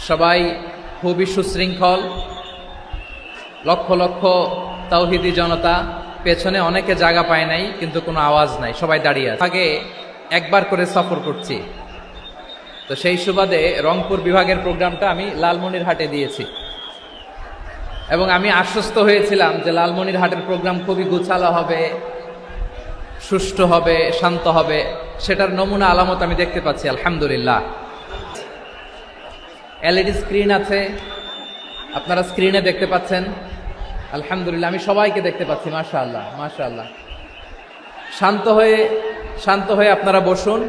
সবাই খুবই সুশৃঙ্খল, লক্ষ লক্ষ তাওহীদি জনতা, পেছনে অনেকে জায়গা পায় নাই কিন্তু কোনো আওয়াজ নাই, সবাই দাঁড়িয়ে আছে। আগে একবার করে সফর করছি, তো সেই সুবাদে রংপুর বিভাগের প্রোগ্রামটা আমি লালমনিরহাটে দিয়েছি এবং আমি আশ্বস্ত হয়েছিলাম যে লালমনিরহাটের প্রোগ্রাম খুবই গুছালো হবে, সুষ্ঠু হবে, শান্ত হবে। সেটার নমুনা আলামত আমি দেখতে পাচ্ছি আলহামদুলিল্লাহ। এলইডি স্ক্রিন আছে, আপনারা স্ক্রিনে দেখতে পাচ্ছেন আলহামদুলিল্লাহ। আমি সবাইকে দেখতে পাচ্ছি, মাশাআল্লাহ মাশাআল্লাহ। শান্ত হয়ে আপনারা বসুন,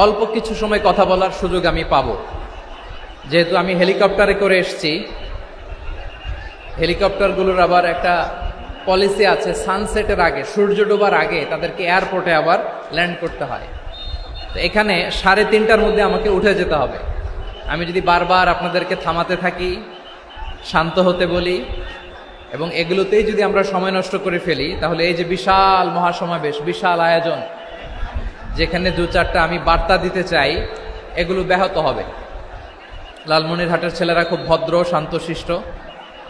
অল্প কিছু সময় কথা বলার সুযোগ আমি পাবো। যেহেতু আমি হেলিকপ্টারে করে এসেছি, হেলিকপ্টারগুলোর আবার একটা পলিসি আছে, সানসেটের আগে, সূর্য ডোবার আগে তাদেরকে এয়ারপোর্টে আবার ল্যান্ড করতে হয়। তো এখানে 3:30টার মধ্যে আমাকে উঠে যেতে হবে। আমি যদি বারবার আপনাদেরকে থামাতে থাকি, শান্ত হতে বলি এবং এগুলোতেই যদি আমরা সময় নষ্ট করে ফেলি, তাহলে এই যে বিশাল মহাসমাবেশ, বিশাল আয়োজন, যেখানে 2-4টা আমি বার্তা দিতে চাই, এগুলো ব্যাহত হবে। লালমনিরহাটের ছেলেরা খুব ভদ্র, শান্তশিষ্ট।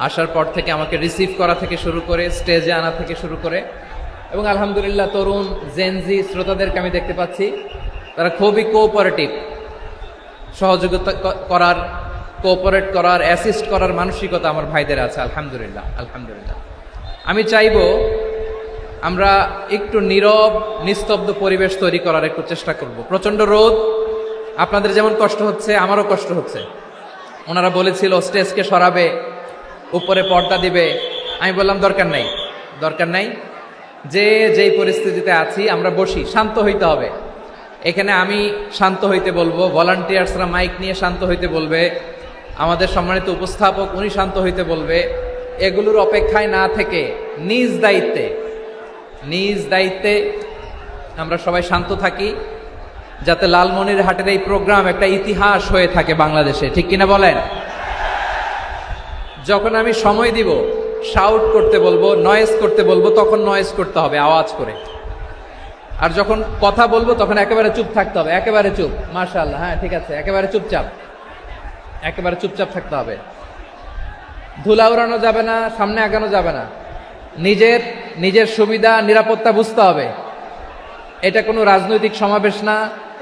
আসার পর থেকে আমাকে রিসিভ করা থেকে শুরু করে স্টেজে আনা থেকে শুরু করে, এবং আলহামদুলিল্লাহ তরুণ জেনজি শ্রোতাদেরকে আমি দেখতে পাচ্ছি, তারা খুবই কোঅপারেটিভ, সহযোগিতা করার, কোঅপারেট করার, অ্যাসিস্ট করার মানসিকতা আমার ভাইদের আছে আলহামদুলিল্লাহ আলহামদুলিল্লাহ। আমি চাইবো আমরা একটু নীরব নিস্তব্ধ পরিবেশ তৈরি করার একটু চেষ্টা করব। প্রচণ্ড রোদ, আপনাদের যেমন কষ্ট হচ্ছে আমারও কষ্ট হচ্ছে। ওনারা বলেছিল স্টেজকে সরাবে, উপরে পর্দা দিবে। আমি বললাম দরকার নাই, যেই পরিস্থিতিতে আছি আমরা বসি, শান্ত হইতে হবে। এখানে আমি শান্ত হইতে বলবো, ভলান্টিয়ার্সরা মাইক নিয়ে শান্ত হইতে বলবে, আমাদের সম্মানিত উপস্থাপক উনি শান্ত হইতে বলবে। এগুলোর অপেক্ষায় না থেকে নিজ দায়িত্বে আমরা সবাই শান্ত থাকি, যাতে লালমনিরহাটের এই প্রোগ্রাম একটা ইতিহাস হয়ে থাকে বাংলাদেশে, ঠিক কিনা বলেন? যখন আমি সময় দিব, শাউট করতে বলবো, নয়েজ করতে বলবো, তখন নয়েজ করতে হবে আওয়াজ করে। আর যখন কথা বলবো তখন একেবারে চুপ থাকতে হবে, একেবারে চুপ। মাশাআল্লাহ, হ্যাঁ ঠিক আছে, একেবারে চুপচাপ থাকতে হবে। ধুলা উড়ানো যাবে না, সামনে আগানো যাবে না। নিজের সুবিধা নিরাপত্তা বুঝতে হবে। এটা কোনো রাজনৈতিক সমাবেশ না,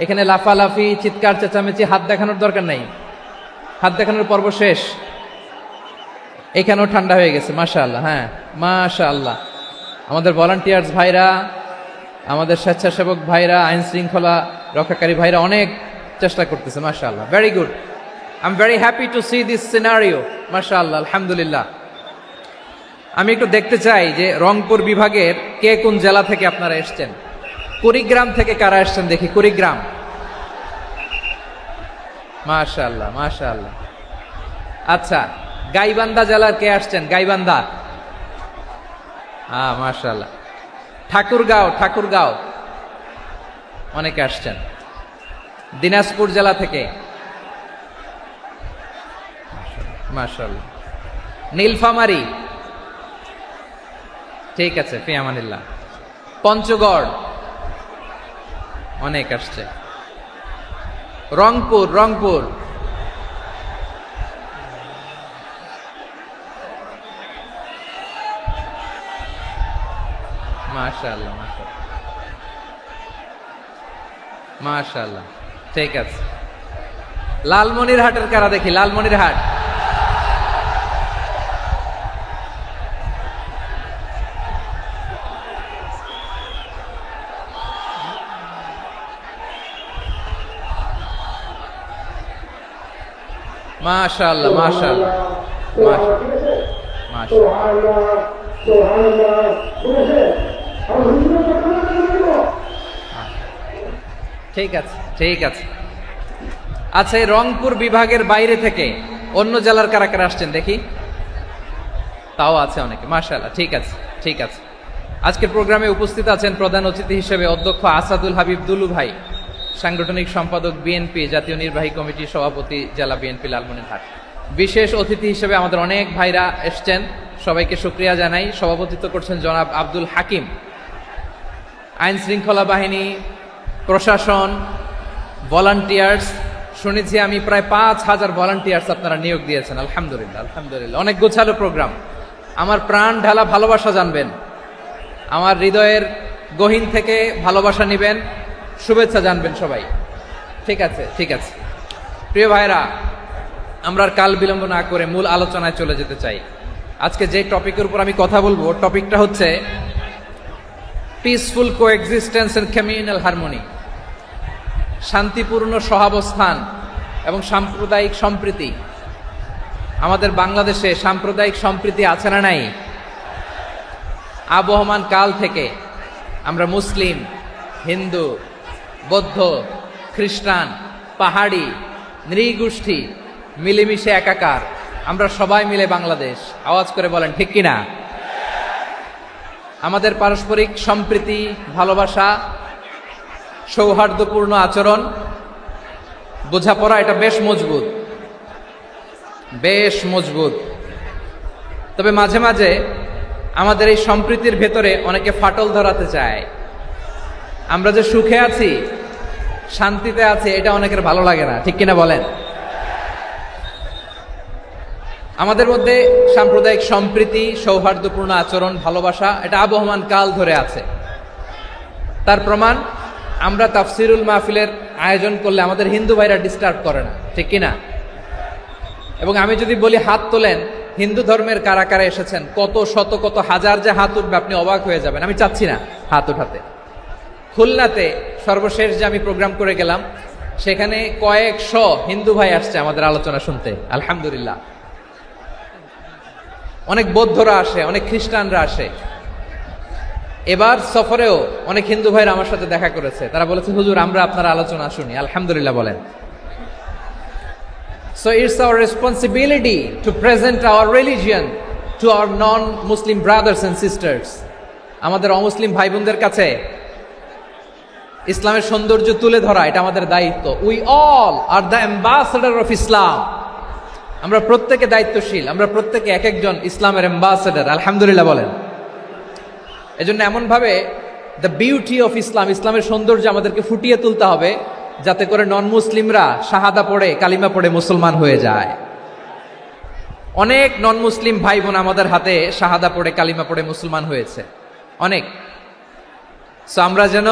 এখানে লাফালাফি, চিৎকার চেঁচামেচি, হাত দেখানোর দরকার নাই। হাত দেখানোর পর্ব শেষ। এখানেও ঠান্ডা হয়ে গেছে, মাশাআল্লাহ, হ্যাঁ মাশাআল্লাহ। আমাদের ভলান্টিয়ার্স ভাইরা, আমাদের স্বেচ্ছাসেবক ভাইরা, আইন শৃঙ্খলা রক্ষাকারী ভাইরা অনেক চেষ্টা করতেছে, মাশাআল্লাহ, very good. I am very happy to C this scenario, মাশাআল্লাহ, আলহামদুলিল্লাহ। আমি একটু দেখতে চাই যে রংপুর বিভাগের কে কোন জেলা থেকে আপনারা এসছেন। কুড়িগ্রাম থেকে কারা এসছেন দেখি, কুড়িগ্রাম, মাশাআল্লাহ মাশাআল্লাহ। আচ্ছা, গাইবান্ধা জেলার কে আসছেন? গাইবান্ধা, হ্যাঁ মাশাআল্লাহ। ঠাকুরগাঁও অনেকে আসছেন। দিনাজপুর জেলা থেকে, মাশাআল্লাহ। নীলফামারী, ঠিক আছে, ফি আমানিল্লাহ। পঞ্চগড় অনেক আসছে। রংপুর মাশাআল্লাহ মাশাআল্লাহ, ঠিক আছে। লালমনিরহাটের কারা দেখি, লালমনিরহাট, মাশাআল্লাহ মাশাআল্লাহ মাশাআল্লাহ। ঠিক আছে। আচ্ছা, এই রংপুর বিভাগের বাইরে থেকে অন্য জেলার কারা কারা আসছেন দেখি, তাও আছে অনেকে, মাশাআল্লাহ, ঠিক আছে। আজকের প্রোগ্রামে উপস্থিত আছেন প্রধান অতিথি হিসেবে অধ্যক্ষ আসাদুল হাবিব দুলু ভাই, সাংগঠনিক সম্পাদক বিএনপি, জাতীয় নির্বাহী কমিটির সভাপতি, জেলা বিএনপি লালমনিরহাট। বিশেষ অতিথি হিসেবে আমাদের অনেক ভাইরা এসছেন, সবাইকে শুকরিয়া জানাই। সভাপতিত্ব করছেন জনাব আব্দুল হাকিম। আইন শৃঙ্খলা বাহিনী, প্রশাসন, ভলান্টিয়ার্স, শুনেছি আমি প্রায় 5,000 ভলান্টিয়ার্স আপনারা নিয়োগ দিয়েছেন। আলহামদুলিল্লাহ, আলহামদুলিল্লাহ। অনেক গোছালো প্রোগ্রাম। আমার প্রাণ ঢালা ভালোবাসা জানবেন, আমার হৃদয়ের গহীন থেকে ভালোবাসা নিবেন, শুভেচ্ছা জানবেন সবাই। ঠিক আছে, ঠিক আছে। প্রিয় ভাইরা, আমরা আর কাল বিলম্ব না করে মূল আলোচনায় চলে যেতে চাই। আজকে যে টপিকের উপর আমি কথা বলবো, টপিকটা হচ্ছে peaceful coexistence and communal harmony, শান্তিপূর্ণ সহাবস্থান এবং সাম্প্রদায়িক সম্প্রীতি। আমাদের বাংলাদেশে সাম্প্রদায়িক সম্প্রীতি আছে না নাই? আবহমান কাল থেকে আমরা মুসলিম, হিন্দু, বৌদ্ধ, খ্রিস্টান, পাহাড়ি, নৃগোষ্ঠী মিলেমিশে একাকার, আমরা সবাই মিলে বাংলাদেশ। আওয়াজ করে বলেন ঠিক কিনা? আমাদের পারস্পরিক সম্প্রীতি, ভালোবাসা, সৌহার্দ্যপূর্ণ আচরণ, বোঝাপড়া, এটা বেশ মজবুত, বেশ মজবুত। তবে মাঝে মাঝে আমাদের এই সম্প্রীতির ভেতরে অনেকে ফাটল ধরাতে চায়। আমরা যে সুখে আছি, শান্তিতে আছি, এটা অনেকের ভালো লাগে না, ঠিক কিনা বলেন? আমাদের মধ্যে সাম্প্রদায়িক সম্প্রীতি, সৌহার্দ্যপূর্ণ আচরণ, ভালোবাসা, এটা আবহমান কাল ধরে আছে। তার প্রমাণ, আমরা তাফসিরুল মাহফিলের আয়োজন করলে আমাদের হিন্দু ভাইরা ডিস্টার্ব করে না, ঠিক কিনা? এবং আমি যদি বলি হাত তোলেন, হিন্দু ধর্মের কারা কারা এসেছেন, কত শত কত হাজার যে হাত উঠবে, আপনি অবাক হয়ে যাবেন। আমি চাচ্ছি না হাত উঠাতে। খুলনাতে সর্বশেষ যে আমি প্রোগ্রাম করে গেলাম, সেখানে কয়েকশো হিন্দু ভাই আসছে আমাদের আলোচনা শুনতে, আলহামদুলিল্লাহ। অনেক বৌদ্ধরা আসে, অনেক খ্রিস্টানরা আসে। এবার সফরেও অনেক হিন্দু ভাইরা আমার সাথে দেখা করেছে। তারা বলেছে, হুজুর আমরা আপনার আলোচনা শুনি। আলহামদুলিল্লাহ বলেন। So it's our responsibility to present our religion to our non-Muslim brothers and sisters. আমাদের অমুসলিম ভাই বোনদের কাছে ইসলামের সৌন্দর্য তুলে ধরা, এটা আমাদের দায়িত্ব। We all are the ambassador of Islam. আমরা প্রত্যেকে দায়িত্বশীল, আমরা প্রত্যেকে এক একজন ইসলামের অ্যাম্বাসেডর। আলহামদুলিল্লাহ বলেন। এজন্য এমন ভাবে দ্য বিউটি অফ ইসলাম, ইসলামের সৌন্দর্য আমাদেরকে ফুটিয়ে তুলতে হবে, যাতে করে নন মুসলিমরা শাহাদা পড়ে, কালিমা পড়ে মুসলমান হয়ে যায়। অনেক নন মুসলিম ভাই বোন আমাদের হাতে শাহাদা পড়ে, কালিমা পড়ে মুসলমান হয়েছে, অনেক। সো আমরা যেন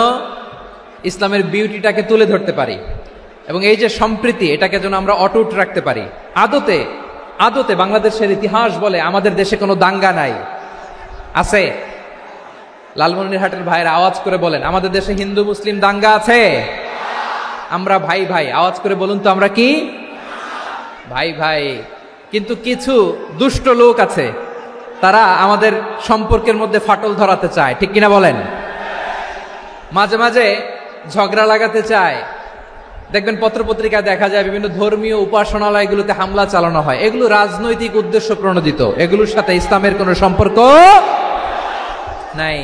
ইসলামের বিউটিটাকে তুলে ধরতে পারি, এবং এই যে সম্প্রীতি, এটাকে যেন আমরা অটুট রাখতে পারি। আদতে আদতে বাংলাদেশের ইতিহাস বলে আমাদের দেশে কোনো দাঙ্গা নাই, আছে? লালমনিরহাটের ভাইরা আওয়াজ করে বলেন, আমাদের দেশে হিন্দু মুসলিম দাঙ্গা আছে? আমরা ভাই ভাই, আওয়াজ করে বলুন তো, আমরা কি ভাই ভাই? কিন্তু কিছু দুষ্ট লোক আছে, তারা আমাদের সম্পর্কের মধ্যে ফাটল ধরাতে চায়, ঠিক কিনা বলেন? মাঝে মাঝে ঝগড়া লাগাতে চায়। দেখবেন পত্রপত্রিকায় দেখা যায় বিভিন্ন ধর্মীয় উপাসনালয়গুলোতে হামলা চালানো হয়। এগুলো রাজনৈতিক উদ্দেশ্য প্রণোদিত, এগুলোর সাথে ইসলামের কোনো সম্পর্ক নাই।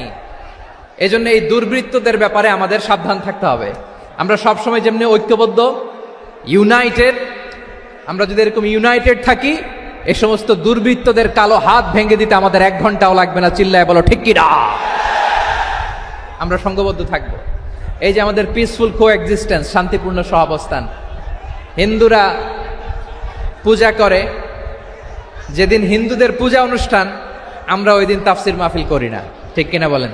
এজন্য এই দুর্বৃত্তদের ব্যাপারে আমাদের সাবধান থাকতে হবে। আমরা সবসময় যেমনি ঐক্যবদ্ধ, ইউনাইটেড, আমরা যদি এরকম ইউনাইটেড থাকি, এই সমস্ত দুর্বৃত্তদের কালো হাত ভেঙে দিতে আমাদের 1 ঘন্টাও লাগবে না। চিল্লায় বলো ঠিক কিনা? আমরা সংঘবদ্ধ থাকবো। এই যে আমাদের পিসফুল কোএক্সিস্টেন্স, শান্তিপূর্ণ সহাবস্থান। হিন্দুরা পূজা করে, যেদিন হিন্দুদের পূজা অনুষ্ঠান, আমরা ওই দিন তাফসির মাহফিল করি না, ঠিক কিনা বলেন?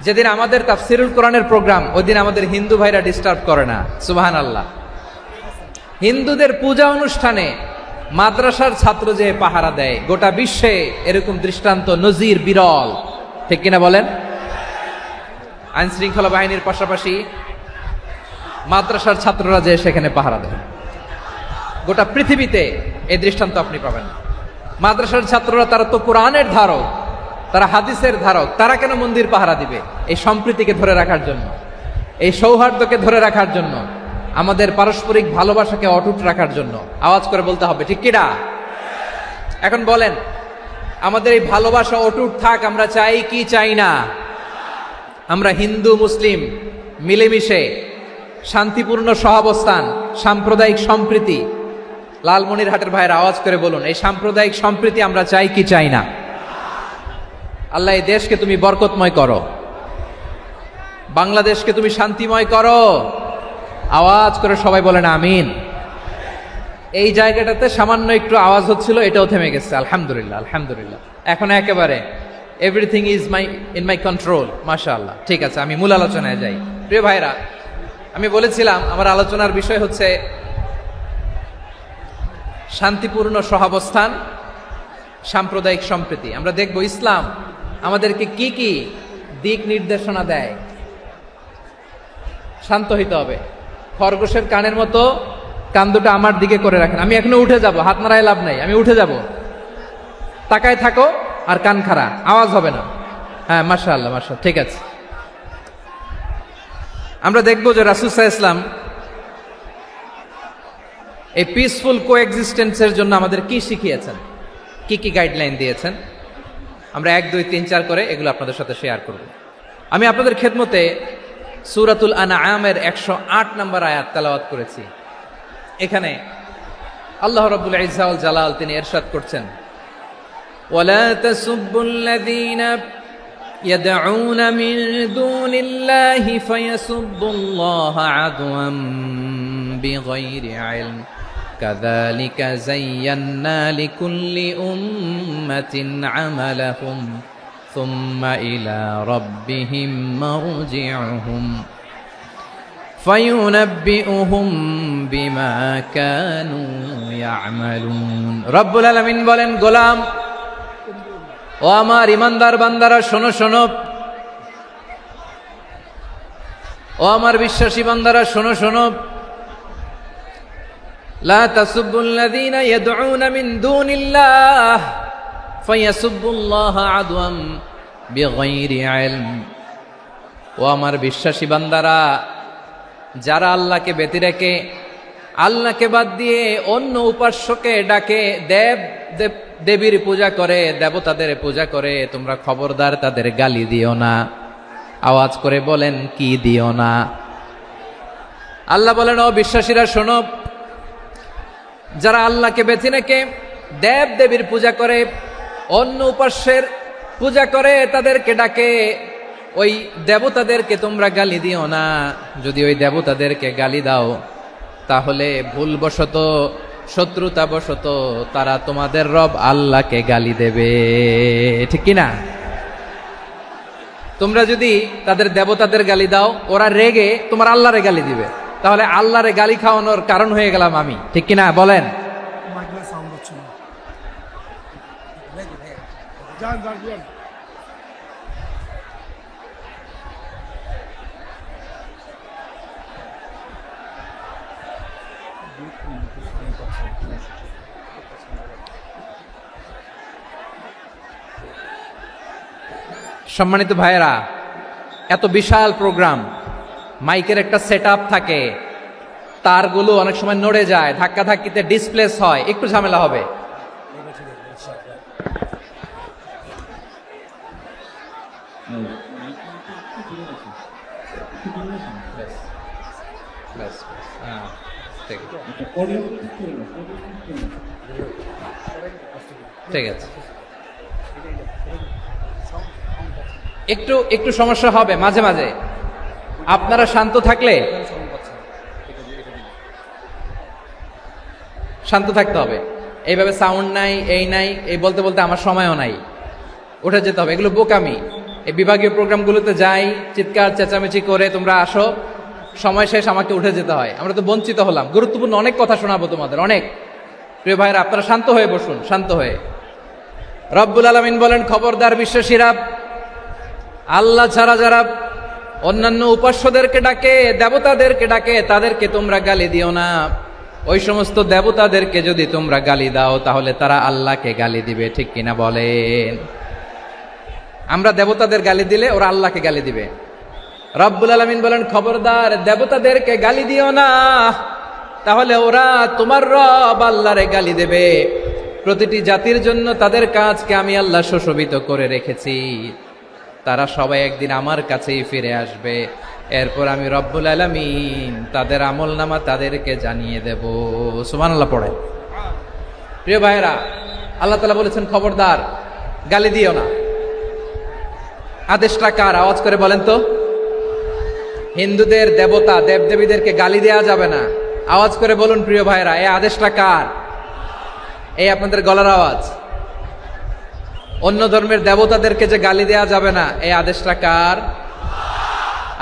যেদিন আমাদের তাফসিরুল কোরআনের প্রোগ্রাম, ওই দিন আমাদের হিন্দু ভাইরা ডিস্টার্ব করে না। সুবহানাল্লাহ। হিন্দুদের পূজা অনুষ্ঠানে মাদ্রাসার ছাত্র যে পাহারা দেয়, গোটা বিশ্বে এরকম দৃষ্টান্ত, নজির বিরল, ঠিক কিনা বলেন? আইন শৃঙ্খলা বাহিনীর পাশাপাশি মাদ্রাসার ছাত্ররা যে সেখানে পাহারা দেয়, গোটা পৃথিবীতে এই দৃষ্টান্ত আপনি পাবেন না। মাদ্রাসার ছাত্ররা, তারা তো কোরআনের ধারক, তারা হাদিসের ধারক, তারা কেন মন্দির পাহারা দিবে? এই সম্প্রীতিকে ধরে রাখার জন্য, এই সৌহার্দ্যকে ধরে রাখার জন্য, আমাদের পারস্পরিক ভালোবাসাকে অটুট রাখার জন্য। আওয়াজ করে বলতে হবে ঠিক কিনা? এখন বলেন, আমাদের এই ভালোবাসা অটুট থাক, আমরা চাই কি চাই না? আমরা হিন্দু মুসলিম মিলেমিশে শান্তিপূর্ণ সহাবস্থান, সাম্প্রদায়িক সম্প্রীতি। লালমনিরহাটের ভাইয়ের আওয়াজ করে বলুন, এই সাম্প্রদায়িক সম্প্রীতি আমরা চাই কি চাই না? আল্লাহ এই দেশকে তুমি বরকতময় করো, বাংলাদেশকে তুমি শান্তিময় করো। আওয়াজ করে সবাই বলেন আমিন। এই জায়গাটাতে সামান্য একটু আওয়াজ হচ্ছিল, এটাও থেমে গেছে। আলহামদুলিল্লাহ, আলহামদুলিল্লাহ। এখন একেবারে everything is in my control. মাশাআল্লাহ। ঠিক আছে, আমি মূল আলোচনায় যাই। প্রিয় ভাইরা, আমি বলেছিলাম আমার আলোচনার বিষয় হচ্ছে শান্তিপূর্ণ সহাবস্থান, সাম্প্রদায়িক সম্প্রীতি। আমরা দেখব ইসলাম আমাদেরকে কি কি দিক নির্দেশনা দেয়। শান্ত হইতে হবে। খরগোশের কানের মতো কান দুটো আমার দিকে করে রাখেন। আমি এখনো উঠে যাব, হাত নাড়ায় লাভ নাই, আমি উঠে যাব। তাকায় থাকো আর কান খাড়া, আওয়াজ হবে না। হ্যাঁ, মাশাআল্লাহ, মাশাআল্লাহ, ঠিক আছে। আমরা দেখব যে রাসূল সাল্লাল্লাহু আলাইহি ওয়াসাল্লাম এই পিসফুল কোএক্সিস্টেন্সের জন্য আমাদের কি শিখিয়েছেন, কি কি গাইডলাইন দিয়েছেন। আমরা 1, 2, 3, 4 করে এগুলো আপনাদের সাথে শেয়ার করব। আমি আপনাদের খেদমতে সূরাতুল আনআমের 108 নম্বর আয়াত তেলাওয়াত করেছি। এখানে আল্লাহ রাব্বুল ইজ্জা ওয়াল জালাল তিনি ইরশাদ করছেন, ওয়ালা তাসুব্বুল্লাযীনা ইয়াদউনা মিন দুনিল্লাহি ফায়াসুব্বুল্লাহা আদওয়াম বিগাইরি ইলম কাযালিকা যায়্যান্না লিকুল্লি উম্মাতিন আমালাহুম সুম্মা ইলা রাব্বিহিম মারজিউহুম ফায়ুনাব্বিউহুম বিমা কানু ইয়ামালুন। রব্বুল আলামিন বলেন, গোলাম ও আমার ইমানদার বান্দারা শোনো শোনো, ও আমার বিশ্বাসী বান্দারা শোনো শোনো, লা তাসুব্বুল্লাযীনা ইয়াদউনা মিন দুনিল্লাহ ফায়াসুব্বুল্লাহা আদওয়াম বিগাইরি ইলম। ও আমার বিশ্বাসী বান্দারা, যারা আল্লাহকে ব্যতি রেখে, আল্লাহকে বাদ দিয়ে অন্য উপাস্যকে ডাকে, দেবীর পূজা করে, দেবতাদের পূজা করে, তোমরা খবরদার তাদের গালি দিও না। আওয়াজ করে বলেন, কি দিও না? আল্লাহ বলেন, ও বিশ্বাসীরা শোনো, যারা আল্লাহকে বেছে রেখে দেব দেবীর পূজা করে, অন্য উপাস্যের পূজা করে, তাদেরকে ডাকে, ওই দেবতাদেরকে তোমরা গালি দিও না। যদি ওই দেবতাদেরকে গালি দাও তাহলে ভুলবশত, শত্রুতাবশত তারা তোমাদের রব আল্লাহকে গালি দেবে, ঠিক কিনা? তোমরা যদি তাদের দেবতাদের গালি দাও, ওরা রেগে তোমার আল্লাহরে গালি দিবে, তাহলে আল্লাহরে গালি খাওয়ানোর কারণ হয়ে গেলাম আমি, ঠিক কিনা বলেন? সম্মানিত ভাইয়েরা, এত বিশাল প্রোগ্রাম, মাইকের একটা সেটআপ থাকে, তারগুলো অনেক সময় নড়ে যায়, ধাক্কা ধাক্কিতে ডিসপ্লেস হয়, একটু ঝামেলা হবে। ঠিক আছে, একটু একটু সমস্যা হবে মাঝে মাঝে। আপনারা শান্ত থাকলে, শান্ত থাকতে হবে। এইভাবে সাউন্ড নাই, এই নাই, এই বলতে বলতে আমার সময়ও নাই, উঠে যেতে হবে। এগুলো বোকামি। এই বিভাগীয় প্রোগ্রামগুলোতে যাই, চিৎকার চেঁচামেচি করে তোমরা আসো, সময় শেষ, আমাকে উঠে যেতে হয়। আমরা তো বঞ্চিত হলাম। গুরুত্বপূর্ণ অনেক কথা শোনাবো তোমাদের, অনেক। প্রিয় ভাইরা, আপনারা শান্ত হয়ে বসুন, শান্ত হয়ে। রব্বুল আলামিন বলেন, খবরদার বিশ্বাসীরা, আল্লাহ ছাড়া যারা অন্যান্য উপাস্যদেরকে ডাকে, দেবতাদেরকে ডাকে, তাদেরকে তোমরা গালি দিও না। ওই সমস্ত দেবতাদেরকে যদি তোমরা গালি দাও তাহলে তারা আল্লাহকে গালি দিবে, ঠিক কিনা বলেন? আমরা দেবতাদের গালি দিলে ওরা আল্লাহকে গালি দিবে। রব্বুল আলামিন বলেন, খবরদার দেবতাদেরকে গালি দিও না, তাহলে ওরা তোমার রব আল্লাহরে গালি দেবে। প্রতিটি জাতির জন্য তাদের কাজকে আমি আল্লাহ সুশোভিত করে রেখেছি, তারা সবাই একদিন আমার কাছেই ফিরে আসবে। এরপর আমি রব্বুল আলামিন তাদের আমলনামা তাদেরকে জানিয়ে দেব। সুবহানাল্লাহ পড়ে। প্রিয় ভাইরা, আল্লাহ তাআলা বলেছেন, খবরদার গালি দিও না। আদেশটা কার? আওয়াজ করে বলেন তো। হিন্দুদের দেবতা দেবদেবীদেরকে গালি দেওয়া যাবে না। আওয়াজ করে বলুন প্রিয় ভাইরা, এই আদেশটা কার? এই আপনাদের গলার আওয়াজ। অন্য ধর্মের দেবতাদেরকে যে গালি দেওয়া যাবে না, এই আদেশটা কার?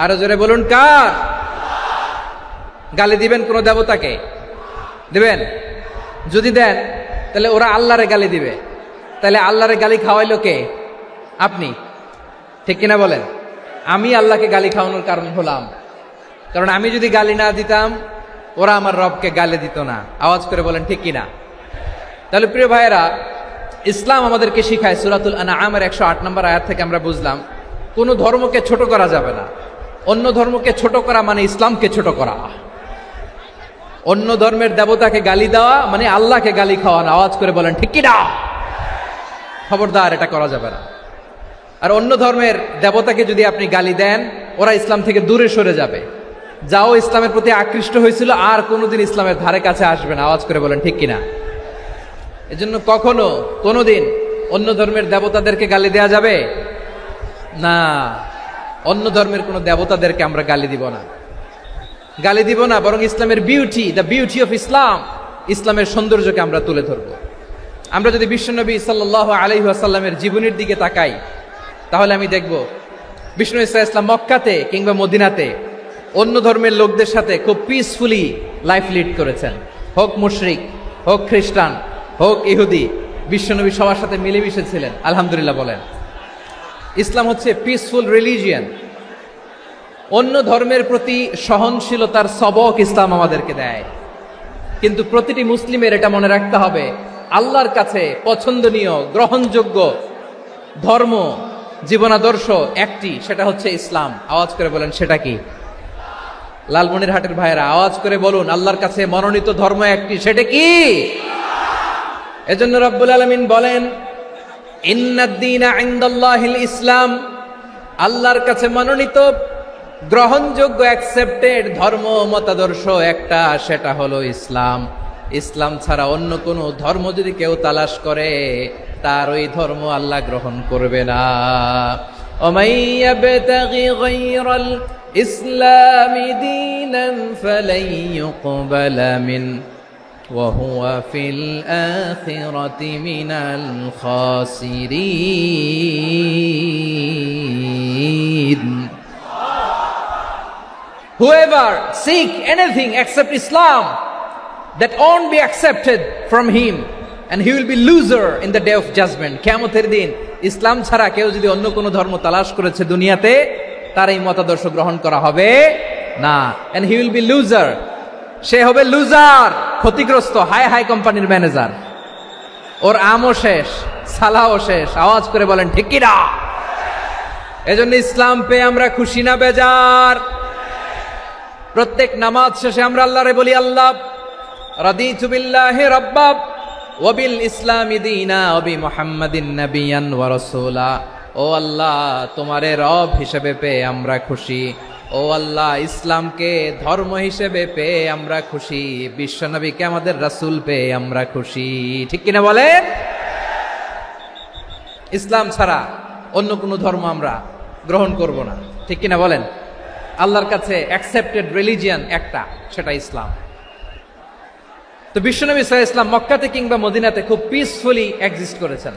আরো জোরে বলুন, কার? গালি দিবেন কোন দেবতাকে? দিবেন? যদি দেন তাহলে ওরা আল্লাহরে গালি দিবে, তাহলে আল্লাহরে গালি খাওয়াইলো কে? আপনি, ঠিক কিনা বলেন? আমি আল্লাহকে গালি খাওয়ানোর কারণ হলাম, কারণ আমি যদি গালি না দিতাম ওরা আমার রবকে গালি দিত না। আওয়াজ করে বলেন ঠিক কিনা? তাহলে প্রিয় ভাইয়েরা, ইসলাম আমাদেরকে শিখায়, সূরাতুল আনআমের 108 নম্বর আয়াত থেকে আমরা বুঝলাম কোন ধর্মকে ছোট করা যাবে না। অন্য ধর্মকে ছোট করা মানে ইসলামকে ছোট করা। অন্য ধর্মের দেবতাকে গালি দেওয়া মানে আল্লাহকে গালি খাওয়ানো। আওয়াজ করে বলেন ঠিক কিনা? খবরদার, এটা করা যাবে না। আর অন্য ধর্মের দেবতাকে যদি আপনি গালি দেন, ওরা ইসলাম থেকে দূরে সরে যাবে। যাও ইসলামের প্রতি আকৃষ্ট হয়েছিল আর কোনোদিন ইসলামের ধারে কাছে আসবে না। আওয়াজ করে বলেন ঠিক কিনা? এজন্য কখনো কোনোদিন অন্য ধর্মের দেবতাদেরকে গালি দেয়া যাবে না। অন্য ধর্মের কোন দেবতাদেরকে আমরা গালি দিব না, গালি দিব না, বরং ইসলামের beauty, the beauty of Islam, ইসলামের সৌন্দর্যকে আমরা তুলে ধরব। আমরা যদি বিশ্বনবী সাল্লাল্লাহু আলাইহি ওয়াসাল্লামের জীবনের দিকে তাকাই, তাহলে আমি দেখব বিষ্ণু ইসলাম মক্কাতে কিংবা মদিনাতে অন্য ধর্মের লোকদের সাথে খুব পিসফুলি লাইফ লিড করেছেন। হোক মুশরিক, হোক খ্রিস্টান, হোক ইহুদি, বিশ্বনবী সবার সাথে মিলেমিশে ছিলেন। আলহামদুলিল্লাহ বলেন। ইসলাম হচ্ছে পিসফুল রিলিজিয়ান। অন্য ধর্মের প্রতি সহনশীলতার সবক ইসলাম আমাদেরকে দেয়। কিন্তু প্রতিটি মুসলিমের এটা মনে রাখতে হবে, আল্লাহর কাছে পছন্দনীয় গ্রহণযোগ্য ধর্ম, জীবনাদর্শ একটি, সেটা হচ্ছে ইসলাম। আওয়াজ করে বলেন সেটা কি? লালমনিরহাটের ভাইয়েরা আওয়াজ করে বলুন, আল্লাহর কাছে মনোনীত ধর্ম একটি, সেটা কি? এজন্য রব্বুল আলামিন বলেন, ইন্নাদ-দীনা ইনদাল্লাহিল ইসলাম, আল্লাহর কাছে মনোনীত গ্রহণযোগ্য অ্যাকসেপ্টেড ধর্ম মতাদর্শ একটা, সেটা হলো ইসলাম। ইসলাম ছাড়া অন্য কোন ধর্ম যদি কেউ তালাশ করে, তার ওই ধর্ম আল্লাহ গ্রহণ করবে না। ওমাইয়াবতাগি গায়রাল ইসলামি দীনান ফালাই ইউকবালা মিন ওয়া হুয়া ফিল আখিরাতি মিনাল খাসিরিন। Whoever seek anything except Islam, that won't be accepted from him, and he will be loser in the day of judgment. কিয়ামতের দিন ইসলাম ছাড়া কেউ যদি অন্য কোনো ধর্ম তালাশ করেছে দুনিয়াতে, তার এই মতাদর্শ গ্রহণ করা হবে না। and he will be loser, সে হবে লুজার, ক্ষতিগ্রস্ত। হাই হাই কোম্পানির ম্যানেজার, ওর আমও শেষ, সালাও শেষ। আওয়াজ করে বলেন ঠিক কি না? এজন্য ইসলাম পেয়ে আমরা খুশি না বেজার? প্রত্যেক নামাজ শেষে আমরা আল্লাহরে বলি, আল্লাহ রাদিতু বিল্লাহি রাব্বা ওয়া বিল ইসলামি দীনা ওয়া বি মুহাম্মাদিন নাবিয়ান ওয়া রাসূলা। ও আল্লাহ, তোমারে রব হিসেবে পেয়ে আমরা খুশি। ও আল্লাহ, ইসলামকে ধর্ম হিসেবে পেয়ে আমরা খুশি। বিশ্বনবীকে আমাদের রাসূল পেয়ে আমরা খুশি। ঠিক কিনা বলেন? ইসলাম ছাড়া অন্য কোনো ধর্ম আমরা গ্রহণ করব না। ঠিক কিনা বলেন? আল্লাহর কাছে অ্যাকসেপ্টেড রিলিজিয়ান একটা, সেটা ইসলাম। তো বিশ্বনবী সাল্লাল্লাহু আলাইহি ওয়াসাল্লাম মক্কাতে কিংবা মদিনাতে খুব পিসফুলি এক্সিস্ট করেছেন,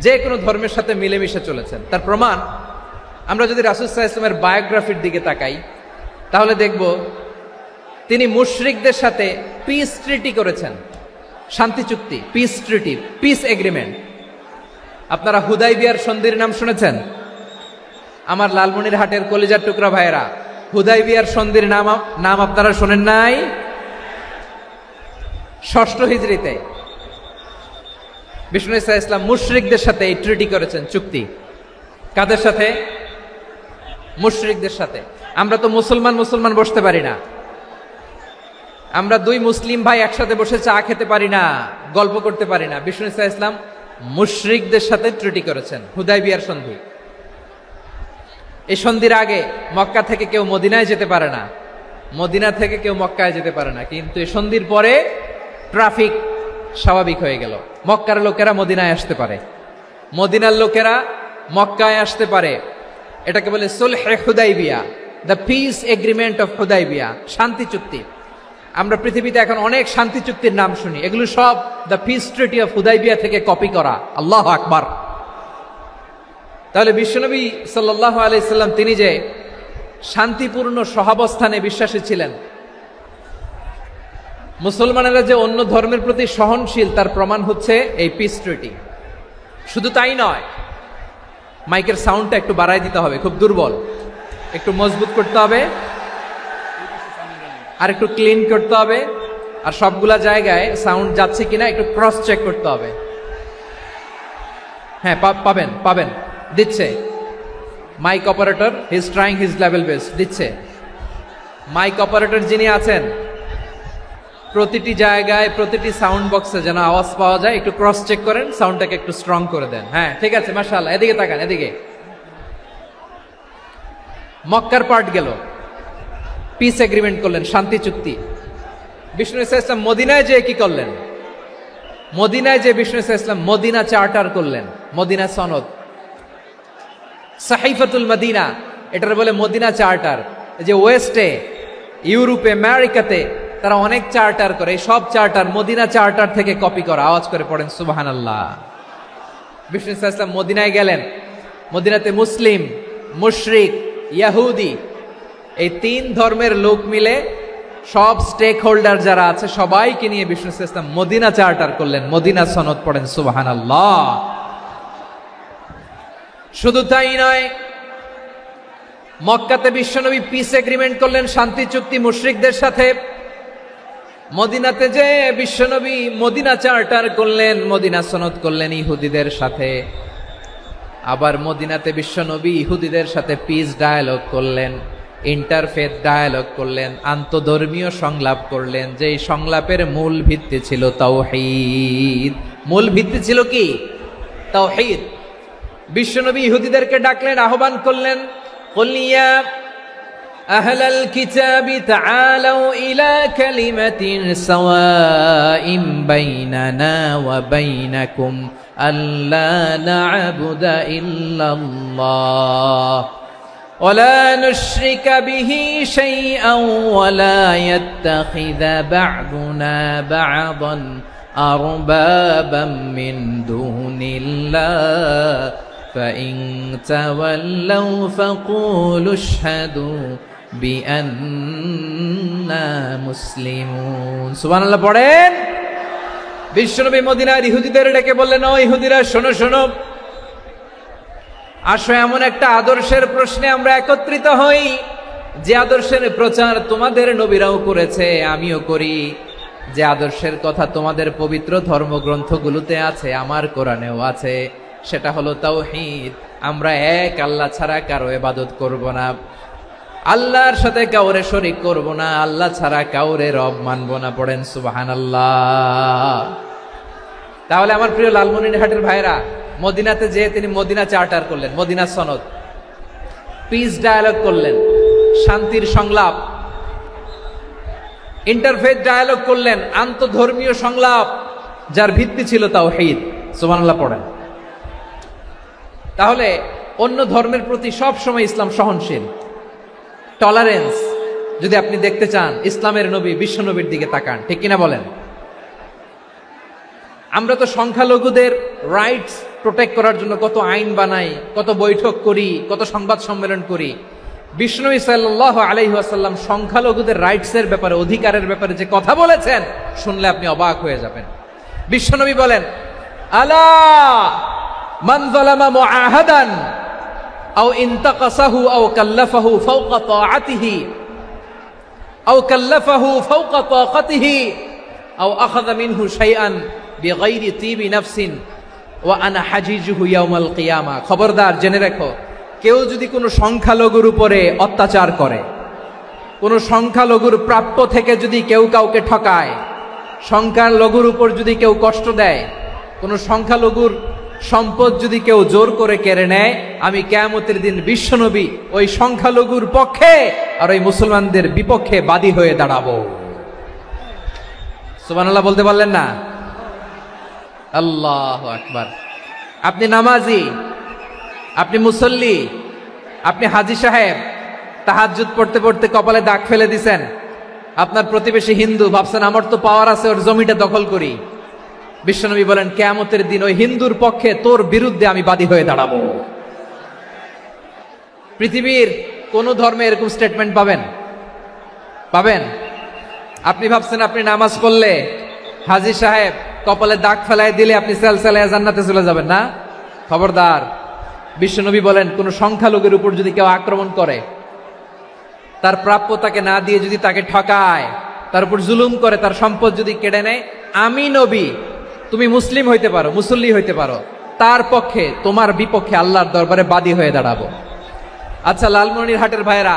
যে কোনো ধর্মের সাথে মিলেমিশে চলেছেন। তার প্রমাণ আমরা যদি রাসূল সাল্লাল্লাহু আলাইহি ওয়াসাল্লামের বায়োগ্রাফির দিকে তাকাই, তাহলে দেখব তিনি মুশরিকদের সাথে পিস ট্রিটি করেছেন, শান্তি চুক্তি, পিস ট্রিটি, পিস এগ্রিমেন্ট। আপনারা হুদাইবিয়ার সন্ধির নাম শুনেছেন? আমার লালমনিরহাটের কলিজার টুকরা ভাইয়েরা, হুদাইবিয়ার সন্ধির নাম আপনারা শোনেন নাই? 6ষ্ঠ হিজরিতে বিষ্ণু ইসলাম মুশরিকদের সাথে এই ট্রিটি করেছেন, চুক্তি। কাদের সাথে? মুশরিকদের সাথে। আমরা তো মুসলমান বসতে পারি না, আমরা দুই মুসলিম ভাই একসাথে বসে চা খেতে পারি না, গল্প করতে পারি না। বিষ্ণু ইসলাম মুশরিকদের সাথে ট্রিটি করেছেন, হুদাইবিয়ার সন্ধি। এই সন্ধির আগে মক্কা থেকে কেউ মদিনায় যেতে পারে না, মদিনা থেকে কেউ মক্কায় যেতে পারে না। কিন্তু এই সন্ধির পরে ট্রাফিক স্বাভাবিক হয়ে গেল। মক্কার লোকেরা মদিনায় আসতে পারে, মদিনার লোকেরা মক্কায় আসতে পারে। এটাকে বলে সুলহে Hudaibiya. The peace agreement of Hudaibiya, শান্তি চুক্তি। আমরা পৃথিবীতে এখন অনেক শান্তি চুক্তির নাম শুনি, এগুলো সব the piece treaty of Hudaibiya থেকে কপি করা। আল্লাহু আকবার। তাহলে বিশ্বনবী সাল্লাল্লাহু আলাইহি সাল্লাম তিনি যে শান্তিপূর্ণ সহাবস্থানে বিশ্বাসী ছিলেন, মুসলমানেরা যে অন্য ধর্মের প্রতি সহনশীল তার প্রমাণ হচ্ছে এই পিস ট্রিটি। শুধু তাই নয়, মাইকের সাউন্ডটা একটু বাড়াই দিতে হবে, খুব দুর্বল, একটু মজবুত করতে হবে, আর একটু ক্লিন করতে হবে, আর সবগুলা জায়গায় সাউন্ড যাচ্ছে কিনা একটু ক্রস চেক করতে হবে। হ্যাঁ, পাবেন পাবেন, দিচ্ছে mike operator, he is trying his level best, দিচ্ছে। মাইক অপারেটর যিনি আছেন, প্রতিটি জায়গায় প্রতিটি সাউন্ড বক্সে যেন আওয়াজ পাওয়া যায়, একটু ক্রস চেক করেন, সাউন্ডটাকে একটু স্ট্রং করে দেন। হ্যাঁ, ঠিক আছে, মাশাআল্লাহ। এদিকে তাকান, এদিকে। মক্কার পার্ট গেল, পিস এগ্রিমেন্ট করলেন, শান্তি চুক্তি। বিষ্ণু ইসলাম মদিনায় যে কি করলেন? মদিনায় যে বিষ্ণু ইসলাম মদিনা চার্টার করলেন, মদিনা সনদ, সাহিফাতুল মদিনা, এটার বলে মদিনা চার্টার। যে ওয়েস্টে, ইউরোপে, আমেরিকাতে তারা অনেক চার্টার করে, এই সব চার্টার মদিনা চার্টার থেকে কপি করা। আওয়াজ করে পড়েন সুবহানাল্লাহ। বিষ্ণু ইসলাম মদিনায় গেলেন, মদিনাতে মুসলিম, মুশরিক, ইয়াহুদি, এই তিন ধর্মের লোক মিলে সব স্টেক হোল্ডার যারা আছে সবাইকে নিয়ে বিষ্ণু ইসলাম মদিনা চার্টার করলেন, মদিনা সনদ, পড়েন সুবহানাল্লাহ। শুধু তাই নয়, মক্কাতে বিশ্বনবী পিস এগ্রিমেন্ট করলেন, শান্তি চুক্তি মুশরিকদের সাথে। মদিনাতে যে বিশ্বনবী মদিনা চার্টার করলেন, মদিনা সনদ করলেন ইহুদিদের সাথে। আবার মদিনাতে বিশ্বনবী ইহুদিদের সাথে পিস ডায়ালগ করলেন, ইন্টারফেথ ডায়ালগ করলেন, আন্তধর্মীয় সংলাপ করলেন, যেই সংলাপের মূল ভিত্তি ছিল তাওহীদ। মূল ভিত্তি ছিল কি? তাওহীদ। বিশ্বনবী ইহুদিদেরকে ডাকলেন, আহ্বান করলেন, কুল ইয়া আহলাল কিতাবি তাআলাউ ইলা কালিমাতিন সাওয়াইন বাইনানা ওয়া বাইনাকুম আল্লা না'বুদা ইল্লাল্লাহ ওয়া লা নুশরিকা বিহি শাইআন ওয়া লা ইয়াত্তাখিযা বা'দুনা বা'দান আরবাবাম মিন দুনিল্লাহ فإن تولوا فقولوا اشهدوا بأننا مسلمون। সুবহানাল্লাহ পড়েন। বিশ্বনবী মদিনার ইহুদিদের ডেকে বললেন, ও ইহুদিরা, শোনো শোনো, আসো এমন একটা আদর্শের প্রশ্নে আমরা একত্রিত হই, যে আদর্শের প্রচার তোমাদের নবীরাও করেছে, আমিও করি, যে আদর্শের কথা তোমাদের পবিত্র ধর্মগ্রন্থগুলোতে আছে, আমার কোরআনেও আছে, সেটা হলো তাওহীদ। আমরা এক আল্লাহ ছাড়া কারো ইবাদত করব না, আল্লাহর সাথে কাউরে শরীক করব না, আল্লাহ ছাড়া কাউরে রব মানব না। পড়েন সুবহানাল্লাহ। তাহলে আমার প্রিয় লালমনিরহাটের ভাইরা, মদিনাতে যে তিনি মদিনা চার্টার করলেন, মদিনা সনদ, পিস ডায়ালগ করলেন, শান্তির সংলাপ, ইন্টারফেথ ডায়ালগ করলেন, আন্তধর্মীয় সংলাপ, যার ভিত্তি ছিল তাওহীদ। সুবহানাল্লাহ পড়েন। তাহলে অন্য ধর্মের প্রতি সব সময় ইসলাম সহনশীল, টলারেন্স। যদি আপনি দেখতে চান ইসলামের নবী বিশ্ব নবীর দিকে তাকান, ঠিক কিনা বলেন? আমরা তো সংখ্যালঘুদের রাইটস প্রোটেক্ট করার জন্য কত আইন বানাই, কত বৈঠক করি, কত সংবাদ সম্মেলন করি। বিষ্ণু সাল্লাল্লাহু আলাইহি ওয়াসাল্লাম সংখ্যালঘুদের রাইটসের ব্যাপারে, অধিকারের ব্যাপারে যে কথা বলেছেন, শুনলে আপনি অবাক হয়ে যাবেন। বিশ্বনবী বলেন, আলা মান যালামা মুআহাদান আও ইনতাকাসাহু আও কাল্লাফাহু ফাওকা তাআতিহি আও কাল্লাফাহু ফাওকা তাকাতিহি আও আখাযা মিনহু শাইআন বিগাইরি তিবি নাফসিন ওয়া আনা হাজিজুহু ইয়াউমাল কিয়ামা। খবরদার, জেনে রাখো, কেউ যদি কোনো সংখ্যালঘুর উপরে অত্যাচার করে, কোনো সংখ্যালঘুর প্রাপ্য থেকে যদি কেউ কাউকে ঠকায়, সংখ্যালঘুর উপর যদি কেউ কষ্ট দেয়, কোনো সংখ্যালঘুর সম্পদ যদি কেউ জোর করে কেড়ে নেয়, আমি কিয়ামতের দিন বিশ্বনবী ওই সংখ্যালঘুর পক্ষে আর ওই মুসলমানদের বিপক্ষে বাদী হয়ে দাঁড়াবো। সুবহানাল্লাহ বলতে পারলেন না? আল্লাহু আকবার। আপনি নামাজি, আপনি মুসল্লি, আপনি হাজী সাহেব, তাহাজ্জুদ পড়তে পড়তে কপালে দাগ ফেলে দিছেন, আপনার প্রতিবেশী হিন্দু, ভাবছেন আমার তো পাওয়ার আছে, ওর জমিটা দখল করি। বিশ্বনবী বলেন কিয়ামতের দিন ওই হিন্দুর পক্ষে তোর বিরুদ্ধে আমি বাদী হয়ে দাঁড়াবো। পৃথিবীর কোন ধর্মে এরকম স্টেটমেন্ট পাবেন? পাবেন? আপনি ভাবছেন আপনি নামাজ পড়লে হাজী সাহেব কপালে দাগ ফেলায় দিলে আপনি সেলসেলায় জান্নাতে চলে যাবেন না? খবরদার। বিশ্বনবী বলেন কোন সংখ্যালঘুর উপর যদি কেউ আক্রমণ করে, তার প্রাপ্য তাকে না দিয়ে যদি তাকে ঠকায়, তার উপর জুলুম করে, তার সম্পদ যদি কেড়ে নেয়, আমি নবী, তুমি মুসলিম হইতে পারো, মুসল্লি হইতে পারো, তার পক্ষে তোমার বিপক্ষে আল্লাহর দরবারে বাদী হয়ে দাঁড়াবো। আচ্ছা লালমনিরহাটের ভাইরা,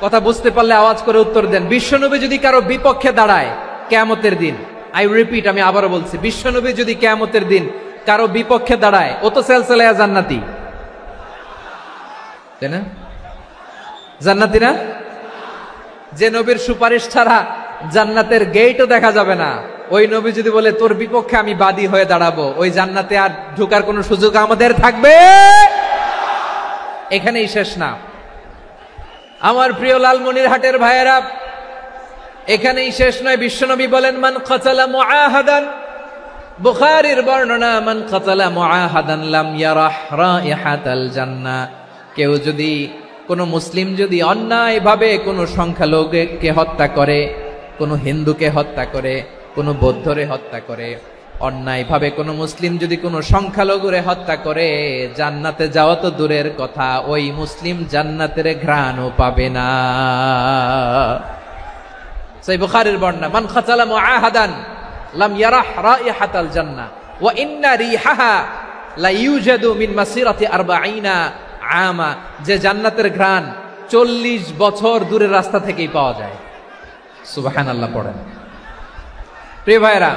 কথা বুঝতে পারলে আওয়াজ করে উত্তর দেন। বিশ্বনবী যদি কারো বিপক্ষে দাঁড়ায় কিয়ামতের দিন, আই রিপিট, আমি আবারও বলছি, বিশ্বনবী যদি কিয়ামতের দিন কারো বিপক্ষে দাঁড়ায়, ও তো সেলসেলায়া জান্নাতি, তাই না? জান্নাতি না? যে নবীর সুপারিশ ছাড়া জান্নাতের গেটও দেখা যাবে না, ওই নবী যদি বলে তোর বিপক্ষে আমি বাদী হয়ে দাঁড়াবো, ওই জান্নাতে আর ঢোকার কোনো সুযোগ আমাদের থাকবে? এখানেই শেষ না আমার প্রিয় লালমনিরহাটের ভাইয়েরা, এখানেই শেষ নয়। বিশ্বনবী বলেন মান কাতালা মুআহাদান, বুখারীর বর্ণনা, মান কাতালা মুআহাদান লাম ইয়ারাহ রাইহাতাল জান্নাহ। কেউ যদি, কোন মুসলিম যদি অন্যায়ভাবে কোনো সংখ্যালঘুকে হত্যা করে, কোনো হিন্দুকে হত্যা করে, কোনো বৌদ্ধরে হত্যা করে, অন্যায়ভাবে কোনো মুসলিম যদি কোনো সংখ্যালঘুরে হত্যা করে, জান্নাতে যাওয়া তো দূরের কথা, ওই মুসলিম জান্নাতের ঘ্রাণও পাবে না। সেই বুখারীর বর্ণনা, মান কাতালা মুআহাদান লাম ইয়ারাহ রাইহাতাল জান্নাহ ওয়া ইন্না রিহাহা লা ইউজাদু মিন মাসিরাতি 40 আমা। যে জান্নাতের ঘ্রাণ 40 বছর দূরের রাস্তা থেকেই পাওয়া যায়। সুবহানাল্লাহ পড়েন। প্রিয় ভাইরা,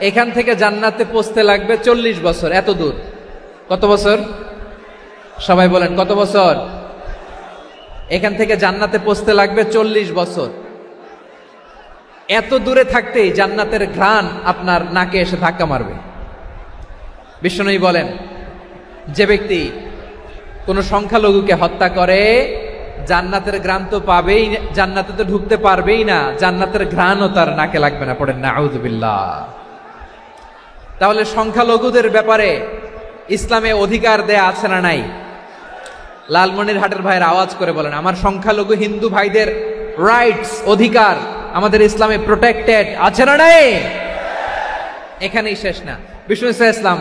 এখান থেকে জান্নাতে পৌঁছতে লাগবে 40 বছর। এত দূর, কত বছর? সবাই বলেন কত বছর? এখান থেকে জান্নাতে পৌঁছতে লাগবে 40 বছর। এত দূরে থাকতেই জান্নাতের ঘ্রাণ আপনার নাকে এসে ধাক্কা মারবে। বিশ্বনবী বলেন যে ব্যক্তি কোন সংখ্যালঘুকে হত্যা করে, জান্নাতের ঘ্রাণ তো পাবেই, জান্নাতে তো ঢুকতে পারবেই না, জান্নাতের ঘ্রাণও তার নাকে লাগবে না। পড়েন নাউযুবিল্লাহ। তাহলে সংখ্যালঘুদের ব্যাপারে ইসলামে অধিকার দেয়া আছে না নাই? লালমনিরহাটের ভাইয়ের আওয়াজ করে বলেন আমার সংখ্যালঘু হিন্দু ভাইদের রাইটস, অধিকার আমাদের ইসলামে প্রোটেক্টেড আছে না নাই? এখানেই শেষ না। বিষ্ণু ইসলাম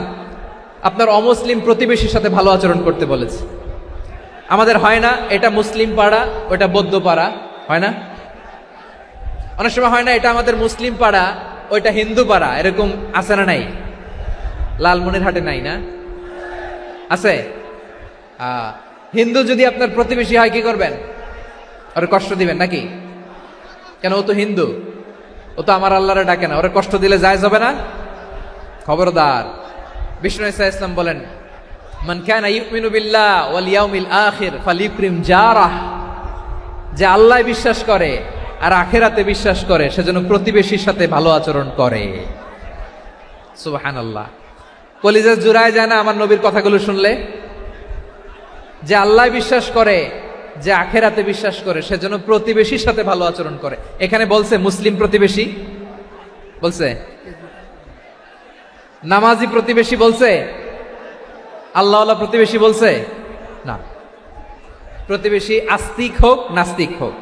আপনার অমুসলিম প্রতিবেশীর সাথে ভালো আচরণ করতে বলেছে। আমাদের হয় না এটা মুসলিম পাড়া, ওটা বৌদ্ধ পাড়া, হয় না? অনেক সময় হয় না এটা আমাদের মুসলিম পাড়া, ওইটা হিন্দু পাড়া, এরকম আছে না নাই? লালমনিরহাটে নাই না? আছে? হিন্দু যদি আপনার প্রতিবেশী হয় কি করবেন? ওরে কষ্ট দিবেন নাকি? কেন? ও তো হিন্দু, ও তো আমার আল্লাহরে ডাকে না, ওরে কষ্ট দিলে জায়েজ হবে না? খবরদার। বিষ্ণু ইসলাম বলেন মান কানা ইউমিনু বিল্লাহ ওয়াল ইয়াউমিল আখির ফালিউকরিম জারাহ। যে আল্লাহ বিশ্বাস করে আর আখিরাতে বিশ্বাস করে, সেজন্য প্রতিবেশীর সাথে ভালো আচরণ করে। সুবহানাল্লাহ। কলিজা জুড়ায় যায় না আমার নবীর কথাগুলো শুনলে? যে আল্লাহ বিশ্বাস করে, যে আখিরাতে বিশ্বাস করে, সেজন্য প্রতিবেশীর সাথে ভালো আচরণ করে। এখানে বলছে মুসলিম প্রতিবেশী, বলছে নামাজি প্রতিবেশী, বলছে আল্লাহওয়ালা প্রতিবেশী, বলছে না। প্রতিবেশী আস্তিক হোক নাস্তিক হোক,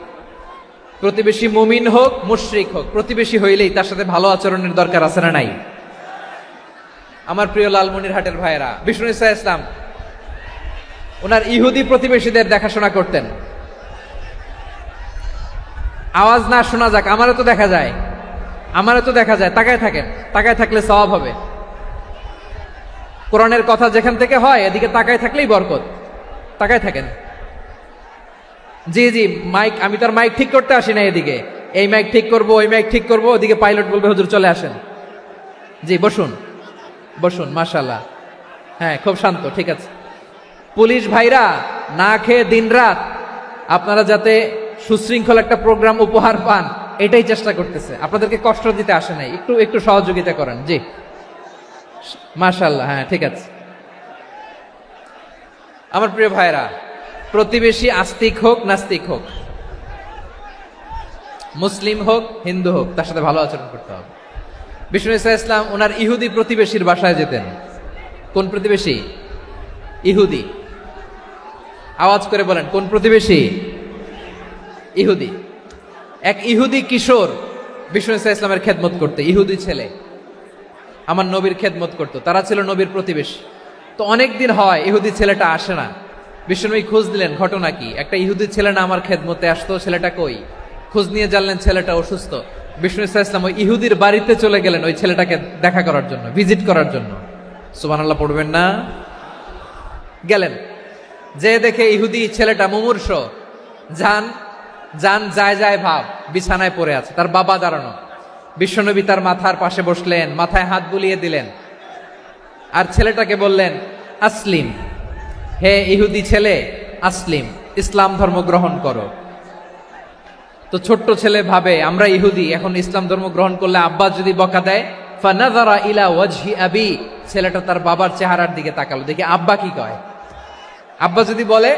প্রতিবেশী মুমিন হোক মুশরিক হোক, প্রতিবেশী হইলেই তার সাথে ভালো আচরণের দরকার আছে না নাই? আমার প্রিয় লালমনিরহাটের ভাইয়েরা, বিষ্ণু ইসলাম ওনার ইহুদি প্রতিবেশীদের দেখাশোনা করতেন। আওয়াজ না শোনা যাক, আমারও তো দেখা যায়, আমারও তো দেখা যায়। তাকায় থাকেন, তাকায় থাকলে সওয়াব হবে। কোরআনের কথা যেখান থেকে হয় এদিকে তাকায় থাকলেই বরকত। তাকায় থাকেন। জি জি, মাইক, আমি তার মাইক ঠিক করতে আসি না এদিকে, এই মাইক ঠিক করব, ওই মাইক ঠিক করব, ওদিকে পাইলট বলবে হুজুর চলে আসেন। জি বসুন, বসুন, মাশাআল্লাহ। হ্যাঁ, খুব শান্ত, ঠিক আছে। পুলিশ ভাইরা না খেয়ে দিনরাত আপনারা যাতে সুশৃঙ্খল একটা প্রোগ্রাম উপহার পান, এটাই চেষ্টা করতেছে। আপনাদেরকে কষ্ট দিতে আসে নাই, একটু একটু সহযোগিতা করেন। জি মাশাআল্লাহ, হ্যাঁ ঠিক আছে। আমার প্রিয় ভাইরা, প্রতিবেশী আস্তিক হোক নাস্তিক হোক, মুসলিম হোক হিন্দু হোক তার সাথে ভালো আচরণ করতে হবে। বিষ্ণু ইসা ইসলাম ওনার ইহুদি প্রতিবেশীর বাসায় যেতেন। কোন প্রতিবেশী? ইহুদি। আওয়াজ করে বলেন, কোন প্রতিবেশী? ইহুদি। এক ইহুদি কিশোর বিষ্ণু ইসা ইসলামের খেদমত করতে, ইহুদি ছেলে আমার নবীর খেদমত করতো, তারা ছিল নবীর প্রতিবেশী। তো অনেক দিন হয় ইহুদি ছেলেটা আসে না। বিষ্ণুনবী খোঁজ দিলেন, ঘটনা কি? একটা ইহুদি ছেলে না আমার খেদমতে আসতো, ছেলেটা কই? খোঁজ নিয়ে জানলেন ছেলেটা অসুস্থ। বিষ্ণু ইসা ইসলাম ওই ইহুদির বাড়িতে চলে গেলেন ওই ছেলেটাকে দেখা করার জন্য, ভিজিট করার জন্য। সুবহানাল্লাহ পড়বেন না? গেলেন, যে দেখে ইহুদি ছেলেটা মুমূর্ষ, যান যান যায় যায় ভাব, বিছানায় পড়ে আছে, তার বাবা দাঁড়ানো। বিশ্বনবী তার মাথার পাশে বসলেন, মাথায় হাত বুলিয়ে দিলেন, আর ছেলেটাকে বললেন, আসলিম, হে ইহুদি ছেলে, আসলিম, ইসলাম ধর্ম গ্রহণ করো। তো ছোট্ট ছেলে ভাবে আমরা ইহুদি, এখন ইসলাম ধর্ম গ্রহণ করলে আব্বা যদি বকা দেয়, ফানাযারা ইলা ওয়াজহি আবি, ছেলেটা তার বাবার চেহারার দিকে তাকালো, দেখি আব্বা কি কয়। আব্বা যদি বলে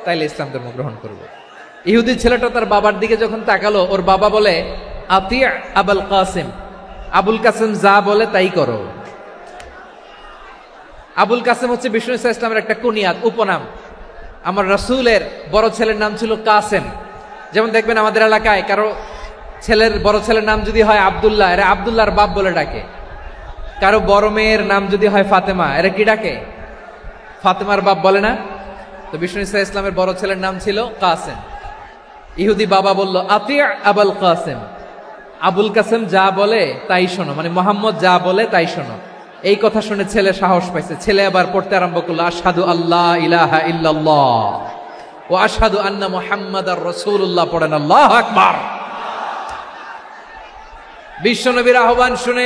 তাইলে ইসলাম ধর্ম গ্রহণ করবো। ইহুদি ছেলেটা তার বাবার দিকে যখন তাকালো, ওর বাবা বলে, আতি আবুল কাসিম, আবুল কাসিম যা বলে তাই করো। আবুল কাসিম হচ্ছে বিষ্ণু ইসা ইসলামের একটা কুনিয়াত, উপনাম। আমার রাসূলের বড় ছেলের নাম ছিল কাসেম। যেমন দেখবেন আমাদের এলাকায় কারো ছেলের বড় ছেলের নাম যদি হয় আব্দুল্লাহ, এরা আব্দুল্লাহর বাপ বলে ডাকে। কারো বড় মেয়ের নাম যদি হয় ফাতেমা, এরা কি ডাকে? ফাতেমার বাপ বলে না? তো বিষ্ণু ইসা ইসলামের বড় ছেলের নাম ছিল কাসেম। ইহুদি বাবা বলল, আতি আবুল কাসেম, আবুল কাসেম যা বলে তাই শোনো, মানে মোহাম্মদ যা বলে তাই শোনো। এই কথা শুনে ছেলে সাহস পাইছে, ছেলে আবার পড়তে আরম্ভ করলো, আশহাদু আল্লাহ ইলাহা ইল্লাল্লাহ ও আশহাদু আন্না মুহাম্মাদার রাসূলুল্লাহ, পড়েন আল্লাহু আকবার। বিশ্বনবীর আহ্বান শুনে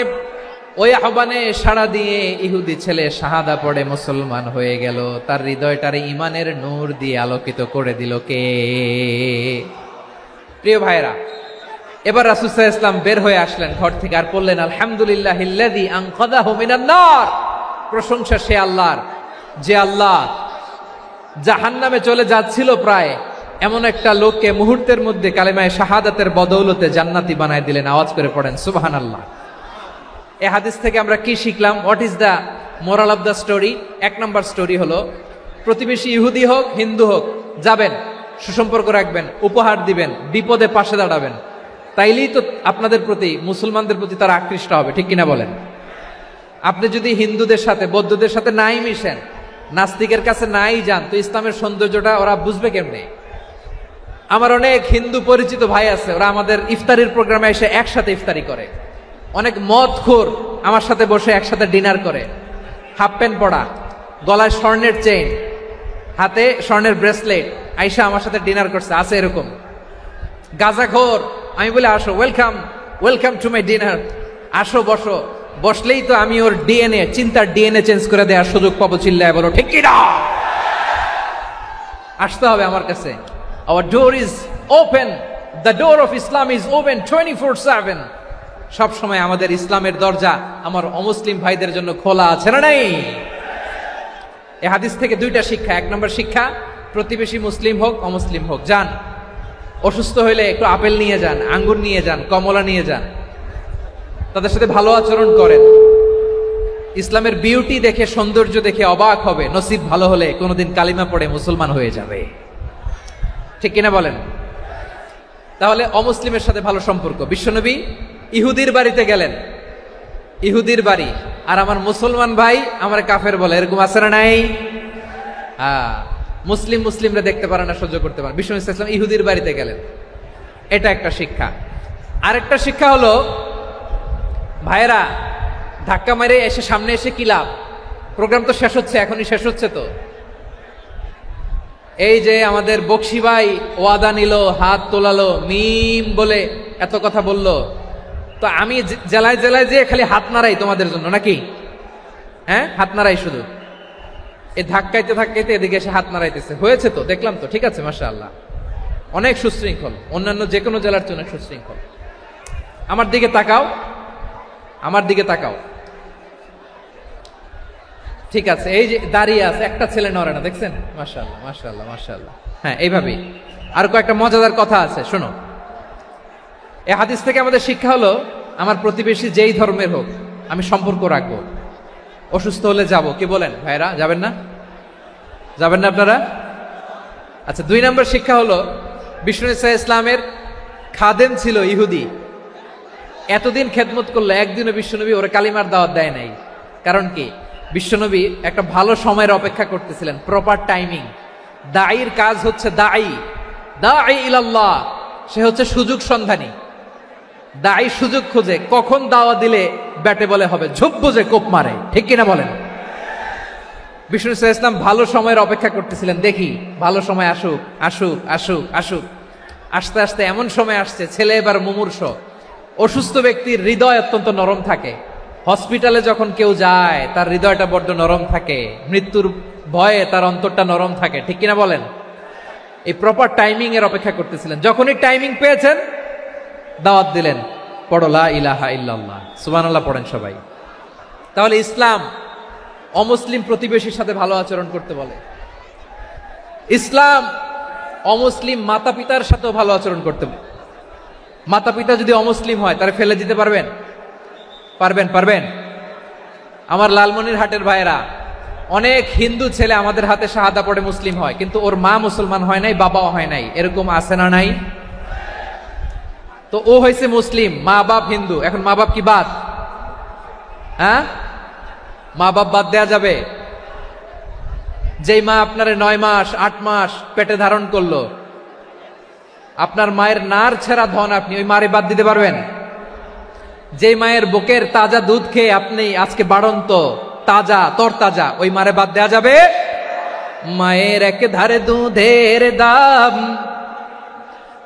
ওই আহ্বানে সাড়া দিয়ে ইহুদি ছেলে শাহাদা পড়ে মুসলমান হয়ে গেল। তার হৃদয়টারে ইমানের নূর দিয়ে আলোকিত করে দিল কে? প্রিয় ভাইরা, এবার রাসূল সাল্লাল্লাহু আলাইহি ওয়াসাল্লাম বের হয়ে আসলেন ঘর থেকে, আর বললেন, আলহামদুলিল্লাহিল্লাযী আনকাযাহু মিনান নার, প্রশংসা সে আল্লাহর যে আল্লাহ জাহান্নামে চলে যাচ্ছিল প্রায় এমন একটা লোককে মুহূর্তের মধ্যে কালেমায়ে শাহাদাতের বদৌলতে জান্নাতি বানায় দিলেন। আওয়াজ করে পড়েন সুবহানাল্লাহ। এই হাদিস থেকে আমরা কি শিখলাম? What is the moral of the story? এক নম্বর স্টোরি হলো, প্রতিবেশী ইহুদি হোক হিন্দু হোক, যাবেন, সুসম্পর্ক রাখবেন, উপহার দিবেন, বিপদে পাশে দাঁড়াবেন, তাইলেই তো আপনাদের প্রতি, মুসলমানদের প্রতি তারা আকৃষ্ট হবে, ঠিক কিনা বলেন? আপনি যদি হিন্দুদের সাথে বৌদ্ধদের সাথে নাই মিশেন, নাস্তিকের কাছে নাই যান, তো ইসলামের সৌন্দর্যটা ওরা বুঝবে কেমনে? আমার অনেক হিন্দু পরিচিত ভাই আছে, ওরা আমাদের ইফতারির প্রোগ্রামে এসে একসাথে ইফতারি করে। অনেক মদখোর আমার সাথে বসে একসাথে ডিনার করে, হাফ প্যান্ট পরা, গলায় স্বর্ণের চেইন, হাতে স্বর্ণের ব্রেসলেট, আইসা আমার সাথে ডিনার করছে, আছে এরকম। গাঁজাখোর, আমি বলে আসো, welcome welcome to my dinner, আসো বসো, বসলেই তো আমি ওর ডিএনএ, চিন্তার ডিএনএ চেঞ্জ করে দেওয়ার সুযোগ পাবো। চিল্লায় বলো ঠিক কি না? আসতে হবে আমার কাছে। Hour door is open, the door of Islam is open 24/7। সব সময় আমাদের ইসলামের দরজা আমার অমুসলিম ভাইদের জন্য খোলা আছে না নাই? এই হাদিস থেকে দুইটা শিক্ষা। এক নম্বর শিক্ষা, প্রতিবেশী মুসলিম হোক অমুসলিম হোক, যান, অসুস্থ হইলে একটু আপেল নিয়ে যান, আঙ্গুর নিয়ে যান, কমলা নিয়ে যান, তাদের সাথে ভালো আচরণ করেন। ইসলামের বিউটি দেখে, সৌন্দর্য দেখে অবাক হবে, নসিব ভালো হলে কোনোদিন কালিমা পড়ে মুসলমান হয়ে যাবে, ঠিক কিনা বলেন? তাহলে অমুসলিমের সাথে ভালো সম্পর্ক। বিশ্বনবী ইহুদির বাড়িতে গেলেন, ইহুদির বাড়ি, আর আমার মুসলমান ভাই আমার কাফের বলে, এরকম আছে না নাই? মুসলিম মুসলিমরা দেখতে পারে না, সহ্য করতে পারে। বিশ্বনবী সাল্লাল্লাহু আলাইহি ওয়াসাল্লাম ইহুদির বাড়িতে গেলেন, এটা একটা শিক্ষা। আরেকটা শিক্ষা হলো, ভাইরা ধাক্কা মেরে এসে সামনে এসে কি লাভ? প্রোগ্রাম তো শেষ হচ্ছে, এখনই শেষ হচ্ছে। তো এই যে আমাদের বকশি ভাই ওয়াদা নিল, হাত তোলালো, মিম বলে এত কথা বললো, তো আমি জেলায় জেলায় যে খালি হাত নাড়াই তোমাদের জন্য নাকি? হ্যাঁ, হাত নাড়াই শুধু, এই ধাক্কাইতে ধাক্কাইতে এদিকে এসে হাত নাড়াইতেছে, হয়েছে তো, দেখলাম তো, ঠিক আছে, মাশাআল্লাহ, অনেক সুশৃঙ্খল, অন্যান্য যে কোনো জেলার চেয়ে অনেক সুশৃঙ্খল। আমার দিকে তাকাও, আমার দিকে তাকাও, ঠিক আছে, এই যে দাঁড়িয়ে আছে, একটা ছেলে নড়ে না, দেখছেন? মাশাআল্লাহ মাশাআল্লাহ মাশাআল্লাহ। হ্যাঁ, এইভাবেই। আর কয়েকটা মজাদার কথা আছে, শোনো। এই হাদিস থেকে আমাদের শিক্ষা হলো, আমার প্রতিবেশী যেই ধর্মের হোক আমি সম্পর্ক রাখবো। অসুস্থ হলে যাব, কি বলেন ভাইরা, যাবেন না? যাবেন না আপনারা? আচ্ছা, 2 নম্বর শিক্ষা হলো, বিষ্ণু ইসলামের খাদেম ছিল ইহুদি, এতদিন খেদমত করলো, একদিনও বিশ্বনবী ওরে কালিমার দাওয়াত দেয় নাই। কারণ কি? বিশ্বনবী একটা ভালো সময়ের অপেক্ষা করতেছিলেন, প্রপার টাইমিং। দাঈর কাজ হচ্ছে দাঈ ইলাল্লাহ, সে হচ্ছে সুযোগ সন্ধানী। দাঈ সুযোগ খোঁজে, কখন দাওয়া দিলে ব্যাটে বলে হবে, ঝোপ বুঝে কোপ মারে, ঠিক কিনা বলেন? বিষ্ণু ইসলাম ভালো সময়ের অপেক্ষা করতেছিলেন, দেখি ভালো সময় আসুক আসুক আসুক আসুক। আস্তে আস্তে এমন সময় আসছে, ছেলে এবার মুমূর্ষ, অসুস্থ ব্যক্তির হৃদয় অত্যন্ত নরম থাকে। হসপিটালে যখন কেউ যায় তার হৃদয়টা বড্ড নরম থাকে, মৃত্যুর ভয়ে তার অন্তরটা নরম থাকে, ঠিক কিনা বলেন? এই প্রপার টাইমিং এর অপেক্ষা করতেছিলেন। যখনই টাইমিং পেয়েছেন দাওয়াত দিলেন, পড়ো লা ইলাহা ইল্লাল্লাহ, সুবহানাল্লাহ পড়েন সবাই। তাহলে ইসলাম অমুসলিম প্রতিবেশীর সাথে ভালো আচরণ করতে বলে। ইসলাম অমুসলিম মাতা পিতার সাথেও ভালো আচরণ করতে বলে। মাতা পিতা যদি অমুসলিম হয় তারা ফেলে দিতে পারবেন? পারবেন? আমার লালমনিরহাটের ভাইরা, অনেক হিন্দু ছেলে আমাদের হাতে শাহাদা পড়ে মুসলিম হয়, কিন্তু ওর মা মুসলমান হয় নাই, বাবাও হয় নাই, এরকম আছে না নাই? তো ও হয়েছে মুসলিম, মা বাপ হিন্দু, এখন মা বাপ কি বাদ? হ্যাঁ, মা বাপ বাদ দেয়া যাবে? যেই মা আপনার 9 মাস 8 মাস পেটে ধারণ করলো, আপনার মায়ের নার ছেঁড়া ধন, আপনি ওই মারে বাদ দিতে পারবেন? যেই মায়ের বুকের তাজা দুধ খেয়ে আপনি আজকে বাড়ন্ত তাজা তরতাজা, ওই মারে বাদ দেয়া যাবে? মায়ের এক ধারে দুধের দাম,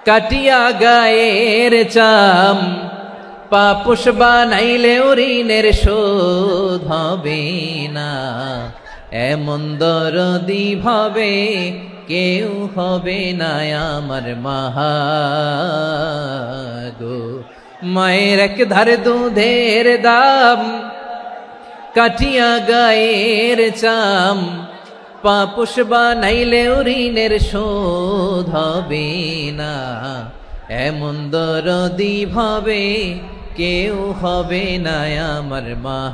কাটিয়া গায়ের চাম, পাপুষ বানাইলে ঋণের শোধ হবে না, এমন দরদি ভাবে কেউ হবে না আমার মাগো। মায়ের এক ধারে দুধের দাম, কাটিয়া গায়ের চাম, পাপুষ বানাইলে ঋণের শোধ হবে না, এমন দরদি ভাবে কেউ হবে না আমার মাগো,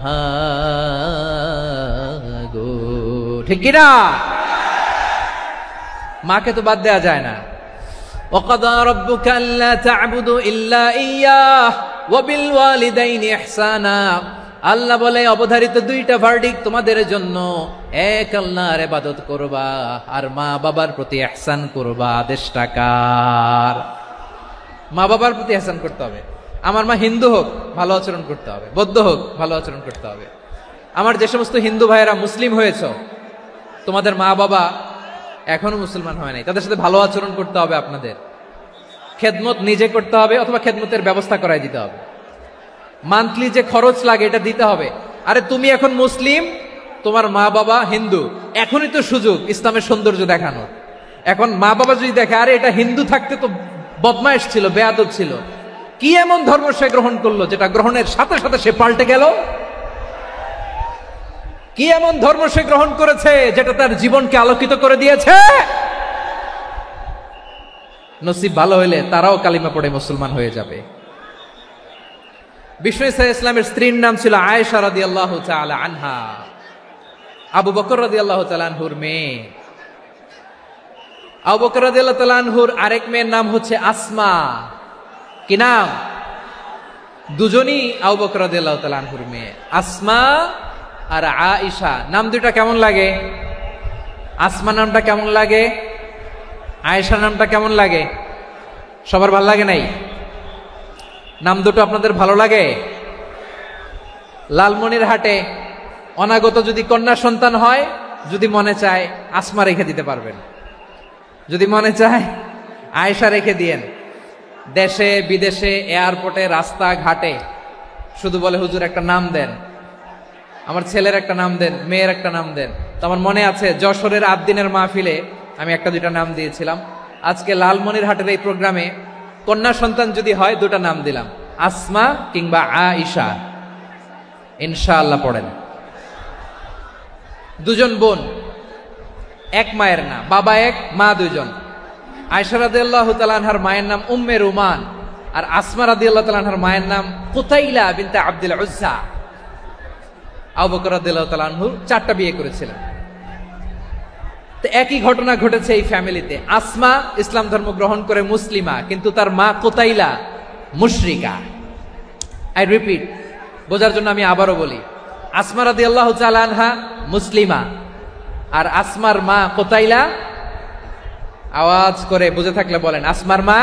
ঠিক কিনা? মাকে তো বাদ দেয়া যায় না। وَقَضَى رَبُّكَ أَلَّا تَعْبُدُوا إِلَّا إِيَّاهُ وَبِالْوَالِدَيْنِ إِحْسَانًا। আল্লাহ বলে অবধারিত 2টা ভার্ডিক্ট তোমাদের জন্য, এক আল্লাহর ইবাদত করবা আর মা বাবার প্রতি ইহসান করবা। আদেশটা কার? মা বাবার প্রতি ইহসান করতে হবে। আমার মা হিন্দু হোক ভালো আচরণ করতে হবে, বৌদ্ধ হোক ভালো আচরণ করতে হবে। আমার যে সমস্ত হিন্দু ভাইয়েরা মুসলিম হয়েছে, তোমাদের মা বাবা এখনো মুসলমান হয় নাই, তাদের সাথে ভালো আচরণ করতে হবে। আপনাদের খেদমত নিজে করতে হবে অথবা খেদমতের ব্যবস্থা করাই দিতে হবে। মান্থলি যে খরচ লাগে এটা দিতে হবে। আরে তুমি এখন মুসলিম, তোমার মা বাবা হিন্দু, এখনই তো সুযোগ ইসলামের সৌন্দর্য দেখানোর। এখন মা বাবা যদি দেখে আরে এটা হিন্দু থাকতে তো বদমাইশ ছিল, বেয়াদব ছিল, কি এমন ধর্ম সে গ্রহণ করলো যেটা গ্রহণের সাথে সাথে সে পাল্টে গেল? কি এমন ধর্ম সে গ্রহণ করেছে যেটা তার জীবনকে আলোকিত করে দিয়েছে? নসিব ভালো হইলে তারাও কালিমা পড়ে মুসলমান হয়ে যাবে। বিষ্ণু ইসলামের স্ত্রীর নাম ছিল আয়েশা রাদিয়াল্লাহু তাআলা আনহা, আবু বকর রাদিয়াল্লাহু তাআলা আনহুর মেয়ে। আবু বকর রাদিয়াল্লাহু তাআলা আনহুর আরেক মেয়ের নাম হচ্ছে আসমা। কি নাম? দুজনই আবু বকর রাদিয়াল্লাহু তাআলা আনহুর মেয়ে, আসমা আর আয়েশা। নাম দুটা কেমন লাগে? আসমা নামটা কেমন লাগে? আয়েশা নামটা কেমন লাগে? সবার ভালো লাগে নাই? নাম দুটো আপনাদের ভালো লাগে? লালমনিরহাটে অনাগত যদি কন্যা সন্তান হয়, যদি মনে চায় আসমা রেখে দিতে পারবেন, যদি মনে চায় আয়েশা রেখে দিয়েন। দেশে বিদেশে এয়ারপোর্টে রাস্তা ঘাটে শুধু বলে হুজুর একটা নাম দেন, আমার ছেলের একটা নাম দেন, মেয়ের একটা নাম দেন। তো আমার মনে আছে যশোরের 8 দিনের মাহফিলে আমি 1-2টা নাম দিয়েছিলাম। আজকে লালমনিরহাটের এই প্রোগ্রামে কন্যা সন্তান যদি হয় 2টা নাম দিলাম, আসমা কিংবা আয়েশা। ইনশাআল্লাহ পড়েন। দুজন বোন, এক মায়ের না, বাবা এক মা দুজন। আয়েশা রাদিয়াল্লাহু তাআলা আনহার মায়ের নাম উম্মে রুমান আর আসমা রাদিয়াল্লাহু তাআলা আনহার মায়ের নাম কুতাইলা বিনতে আব্দুল উজ্জা। আবু বকর রাদিয়াল্লাহু তাআলা আনহু 4টা বিয়ে করেছিলেন। তো একই ঘটনা ঘটেছে এই ফ্যামিলিতে। আসমা ইসলাম ধর্ম গ্রহণ করে মুসলিমা, কিন্তু তার মা কুতাইলা মুশরিকা। আই রিপিট, বোঝার জন্য আমি আবারও বলি, আসমা রাদিয়াল্লাহু তাআলা আনহা মুসলিমা, আর আসমার মা কুতাইলা, আওয়াজ করে বুঝে থাকলে বলেন, আসমার মা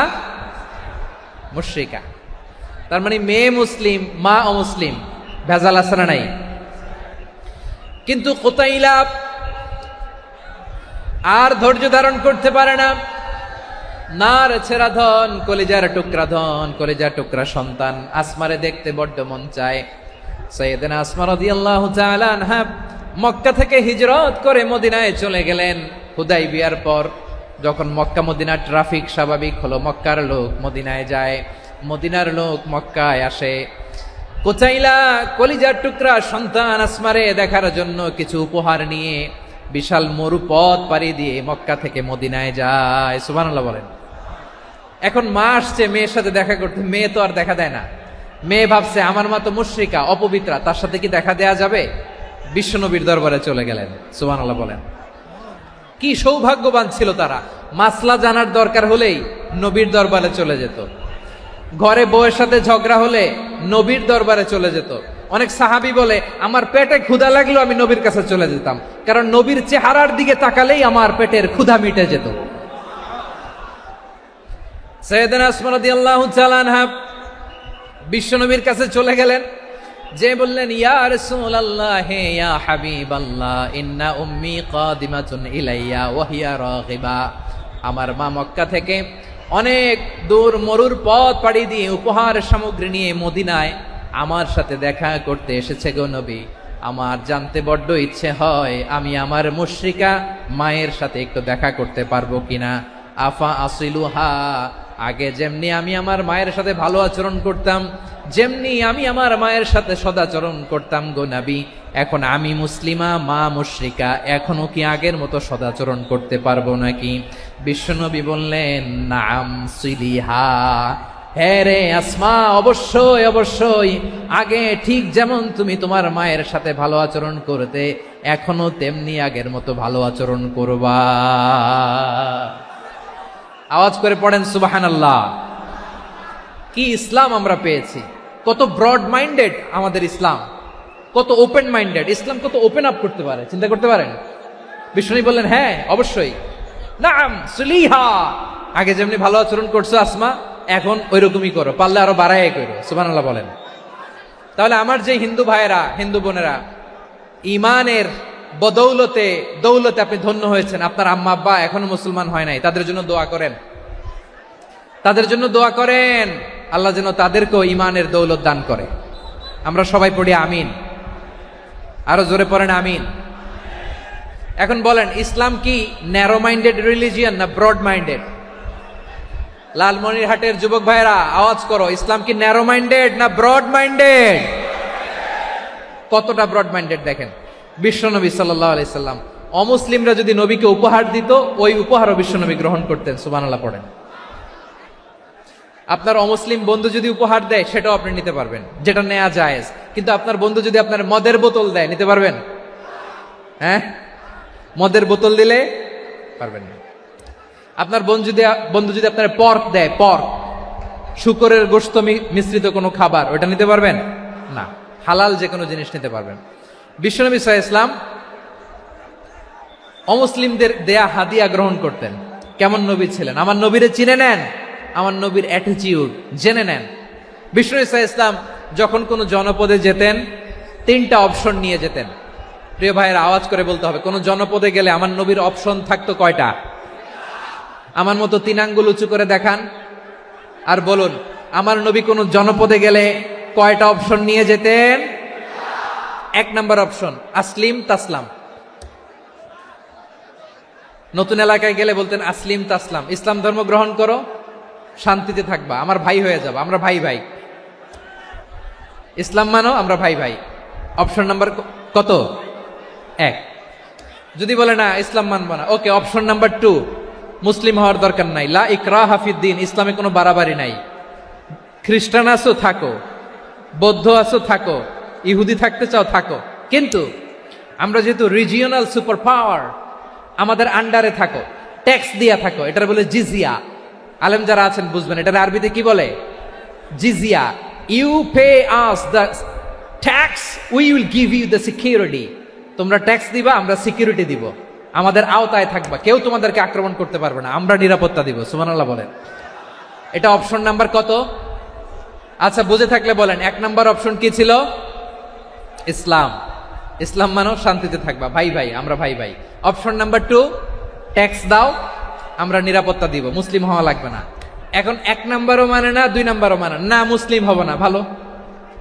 মুশরিকা। তার মানে মেয়ে মুসলিম, মা অমুসলিম, ভেজাল আছে না নাই? কিন্তু কুতাইলা আর ধৈর্য ধারণ করতে পারে না। নার ছেড়া ধন, কলিজার টুকরা ধন, কলিজার টুকরা সন্তান আসমারে দেখতে বড্ড মন চায়। সাইয়েদানা আসমা রাদিয়াল্লাহু তাআলা আনহা মক্কা থেকে হিজরত করে মদিনায় চলে গেলেন হুদাইবিয়ার পর। যখন মক্কা মদিনার ট্রাফিক স্বাভাবিক হলো, মক্কার লোক মদিনায় যায়, মদিনার লোক মক্কায় আসে। কুতাইলা কলিজার টুকরা সন্তান আসমারে দেখার জন্য কিছু উপহার নিয়ে বিশাল মরুপথ পাড়ি দিয়ে মক্কা থেকে মদিনায় যায়। সুবহানাল্লাহ বলেন। এখন মা আসছে মেয়ের সাথে দেখা করতে, মেয়ে তো আর দেখা দেয় না। মেয়ে ভাবছে আমার মা তো মুশরিকা, অপবিত্রা, তার সাথে কি দেখা দেয়া যাবে? বিশ্বনবীর দরবারে চলে গেলেন। সুবহানাল্লাহ বলেন। কি সৌভাগ্যবান ছিল তারা, মাসলা জানার দরকার হলেই নবীর দরবারে চলে যেত। ঘরে বউয়ের সাথে ঝগড়া হলে নবীর দরবারে চলে যেত। অনেক সাহাবী বলে, আমার পেটে ক্ষুধা লাগলো আমি নবীর কাছে চলে যেতাম, কারণ নবীর চেহারার দিকে তাকালেই আমার পেটের ক্ষুধা মিটে যেত। সাইয়েদানা আসমা রাদিয়াল্লাহু তাআলা আনহা বিশ্বনবীর কাছে চলে গেলেন, যে বললেন, ইয়া রাসূলুল্লাহ, ইয়া হাবিবাল্লাহ, ইন্না উম্মি কাদিমাতুন ইলাইয়া ওয়া হিয়া রাগিবা। আমার মা মক্কা থেকে অনেক দূর মরুর পথ পাড়ি দিয়ে উপহার সামগ্রী নিয়ে মদিনায় আমার সাথে দেখা করতে এসেছে গো নবী। আমার জানতে বড্ড ইচ্ছে হয় আমি আমার মুশরিকা মায়ের সাথে একটু দেখা করতে পারবো কিনা। আফা আসিলুহা, আগে যেমনি আমি আমার মায়ের সাথে ভালো আচরণ করতাম, যেমনি আমি আমার মায়ের সাথে সদাচরণ করতাম গো নবী, এখন আমি মুসলিমা, মা মুশরিকা, এখনো কি আগের মতো সদাচরণ করতে পারবো নাকি? বিশ্বনবী বললেন, নাম সিলিহা, হ্যাঁ রে আসমা, অবশ্যই অবশ্যই, আগে ঠিক যেমন তুমি তোমার মায়ের সাথে ভালো আচরণ করতে, এখনো তেমনি আগের মতো ভালো আচরণ করবা। আওয়াজ করে পড়েন সুবহানাল্লাহ। কি ইসলাম আমরা পেয়েছি! কত ব্রড মাইন্ডেড আমাদের ইসলাম, কত ওপেন মাইন্ডেড ইসলাম, কত ওপেন আপ করতে পারে, চিন্তা করতে পারেন। বিষ্ণু বললেন, হ্যাঁ অবশ্যই, নাম সুলিহা, আগে যেমনি ভালো আচরণ করছো আসমা, এখন ওইরকমই করো, পারলে আরো বাড়ায় করো। সুবহানাল্লাহ বলেন। তাহলে আমার যে হিন্দু ভাইয়েরা, হিন্দু বোনেরা, ইমানের বদৌলতে দৌলতে আপনি ধন্য হয়েছেন, আপনার আম্মা আব্বা এখনো মুসলমান হয় নাই, তাদের জন্য দোয়া করেন, তাদের জন্য দোয়া করেন, আল্লাহ যেন তাদেরকেও ইমানের দৌলত দান করে। আমরা সবাই পড়ি আমিন, আরো জোরে পড়েন আমিন। এখন বলেন, ইসলাম কি ন্যারো মাইন্ডেড রিলিজিয়ান না ব্রড মাইন্ডেড? লালমনিরহাটের যুবক ভাইরা আওয়াজ করো, ইসলাম কি ন্যারো মাইন্ডেড না ব্রড মাইন্ডেড? কতটা ব্রড মাইন্ডেড দেখেন। বিশ্বনবী সাল্লাল্লাহু আলাইহি সাল্লাম অমুসলিমরা যদি নবীকে উপহার দিত, ওই উপহারও বিশ্বনবী গ্রহণ করতেন। সুবহানাল্লাহ পড়েন। আপনার অমুসলিম বন্ধু যদি উপহার দেয়, সেটাও আপনি নিতে পারবেন, যেটা নেওয়া জায়েজ। কিন্তু আপনার বন্ধু যদি আপনার মদের বোতল দেয়, নিতে পারবেন? হ্যাঁ, মদের বোতল দিলে পারবেন না। আপনার বন্ধু যদি আপনার পর্ক দেয়, পর্ক, শুকরের গোশত মিশ্রিত কোনো খাবার, ওটা নিতে পারবেন না। হালাল যে কোনো জিনিস নিতে পারবেন। বিশ্বনবী সাল্লাল্লাহু আলাইহি ওয়াসাল্লাম অমুসলিমদের দেয়া হাদিয়া গ্রহণ করতেন। কেমন নবী ছিলেন! আমার নবীরে চিনে নেন, আমার নবীর অ্যাটিটিউড জেনে নেন। বিশ্বনবী সাল্লাল্লাহু আলাইহি ওয়াসাল্লাম যখন কোনো জনপদে যেতেন, 3টা অপশন নিয়ে যেতেন। প্রিয় ভাইয়েরা, আওয়াজ করে বলতে হবে, কোন জনপদে গেলে আমার নবীর অপশন থাকতো কয়টা? আমার মতো 3 আঙ্গুল উঁচু করে দেখান আর বলুন, আমার নবী কোন জনপদে গেলে কয়টা অপশন নিয়ে যেতেন? 1 নাম্বার অপশন, আসলিম তাসলাম। নতুন এলাকায় গেলে বলতেন আসলিম তাসলাম, ইসলাম ধর্ম গ্রহণ করো, শান্তিতে থাকবা, আমার ভাই হয়ে যাবা, আমরা ভাই ভাই। ইসলাম মানো, আমরা ভাই ভাই। অপশন নাম্বার কত? 1। যদি বলে না ইসলাম মানবো না, ওকে, অপশন নাম্বার 2, মুসলিম হওয়ার দরকার নাই, লা ইকরাহা ফিদ্দিন, ইসলামে কোনো বাড়াবাড়ি নাই, খ্রিস্টান আছো থাকো, বৌদ্ধ আছো থাকো, ইহুদি থাকতে চাও থাকো, কিন্তু আমরা যেহেতু রিজিওনাল সুপার পাওয়ার, আমাদের আন্ডারে থাকো, ট্যাক্স দিয়া থাকো, এটার বলে জিজিয়া। আলেম যারা আছেন বুঝবেন এটার আরবিতে কি বলে, জিজিয়া। You pay us the tax, we will give you the security. তোমরা ট্যাক্স দিবা, আমরা সিকিউরিটি দিব, আমাদের আওতায় থাকবা, কেউ তোমাদেরকে আক্রমণ করতে পারবে না, আমরা নিরাপত্তা দিব। সুবহানাল্লাহ বলেন। এটা অপশন নাম্বার কত? আচ্ছা বুঝে থাকলে বলেন, 1 নাম্বার অপশন কি ছিল? ইসলাম। ইসলাম মানো শান্তিতে থাকবা, ভাই ভাই, আমরা ভাই ভাই। অপশন নাম্বার 2, ট্যাক্স দাও, আমরা নিরাপত্তা দিব, মুসলিম হওয়া লাগবে না। এখন 1 নাম্বারও মানে না, 2 নাম্বারও মানে না, মুসলিম হব না, ভালো,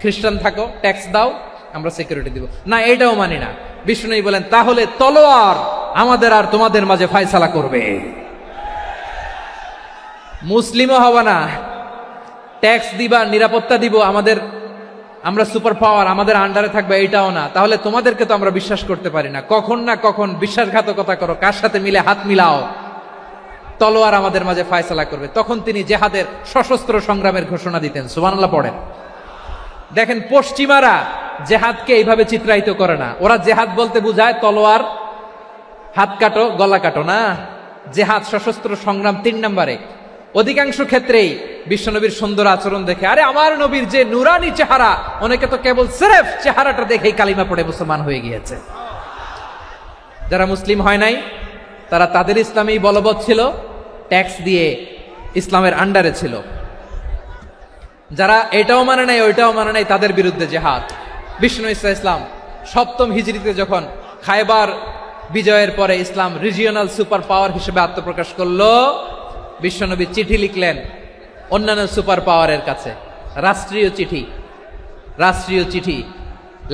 খ্রিস্টান থাকো, ট্যাক্স দাও, আমরা সিকিউরিটি দিব না, এটাও মানি না। বিষ্ণু বলেন তাহলে তলোয়ার আমাদের আর তোমাদের মাঝে ফায়সালা করবে, মুসলিমও হবা না, ট্যাক্স দিবা, নিরাপত্তা দিব, আমরা সুপার পাওয়ার, আমাদের আন্ডারে থাকবে, এটাও না। তাহলে তোমাদেরকে তো আমরা বিশ্বাস করতে পারি না, কখন না কখন বিশ্বাসঘাতকতা করো, কার সাথে মিলে হাত মিলাও, তলোয়ার আমাদের মাঝে ফায়সালা করবে। তখন তিনি জেহাদের সশস্ত্র সংগ্রামের ঘোষণা দিতেন। সুবহানাল্লাহ পড়েন। দেখেন পশ্চিমারা জেহাদকে এইভাবে চিত্রায়িত করে না, ওরা জেহাদ বলতে বুঝায় তলোয়ার, হাত কাটো, গলা কাটো না। জেহাদ সশস্ত্র সংগ্রাম 3 নম্বরে। অধিকাংশ ক্ষেত্রেই বিশ্বনবীর সুন্দর আচরণ দেখে, আরে আমার নবীর যে নুরানি চেহারা, অনেকে তো কেবল সিরেফ চেহারাটা দেখেই কালিমা পড়ে মুসলমান হয়ে গিয়েছে। যারা মুসলিম হয় নাই তারা তাদের ইসলামেই বলবৎ ছিল, ট্যাক্স দিয়ে ইসলামের আন্ডারে ছিল। যারা এটাও মানে নাই ওইটাও মানে নাই, তাদের বিরুদ্ধে জেহাদ। বিষ্ণু ইসলাম 7ম হিজরিতে যখন খায়বার বিজয়ের পরে ইসলাম রিজিওনাল সুপার পাওয়ার হিসেবে আত্মপ্রকাশ করলো, বিশ্বনবী চিঠি লিখলেন অন্যান্য সুপার পাওয়ারের কাছে, রাষ্ট্রীয় চিঠি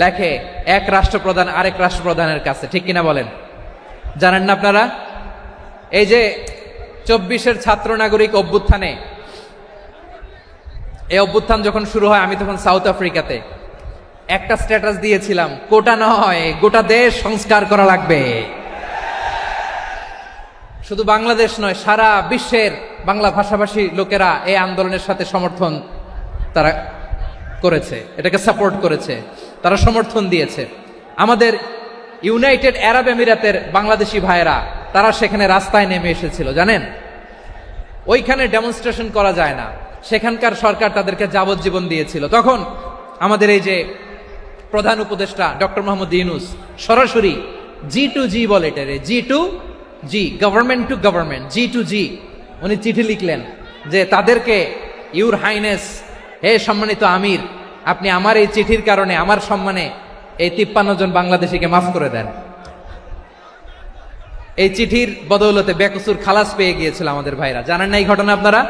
লেখে এক রাষ্ট্রপ্রধান আরেক রাষ্ট্রপ্রধানের কাছে, ঠিক কিনা বলেন? জানেন না আপনারা? এই যে 24-এর ছাত্র নাগরিক অভ্যুত্থানে, এই অভ্যুত্থান যখন শুরু হয়, আমি তখন সাউথ আফ্রিকাতে, একটা স্ট্যাটাস দিয়েছিলাম, কোটা নয় গোটা দেশ সংস্কার করা লাগবে। শুধু বাংলাদেশ নয়, সারা বিশ্বের বাংলা ভাষাভাষী লোকেরা এই আন্দোলনের সাথে সমর্থন তারা করেছে, এটাকে সাপোর্ট করেছে, তারা সমর্থন দিয়েছে। আমাদের ইউনাইটেড আরব আমিরাতের বাংলাদেশি ভাইয়েরা তারা সেখানে রাস্তায় নেমে এসেছিল, জানেন? ওইখানে ডেমনস্ট্রেশন করা যায় না, সেখানকার সরকার তাদেরকে যাবজ্জীবন দিয়েছিল। তখন আমাদের এই যে প্রধান উপদেষ্টা ডক্টর মোহাম্মদ ইউনূস সরাসরি G2G বলে, এটারে G2G, government to government, G2G, উনি চিঠি লিখলেন যে তাদেরকে, ইউর হাইনেস, হে সম্মানিত আমির, আপনি আমার এই চিঠির কারণে আমার সম্মানে এই 53 জন বাংলাদেশিকে মাফ করে দেন। এই চিঠির বদৌলতে বেকসুর খালাস পেয়ে গিয়েছিল আমাদের ভাইরা, জানেন না এই ঘটনা আপনারা?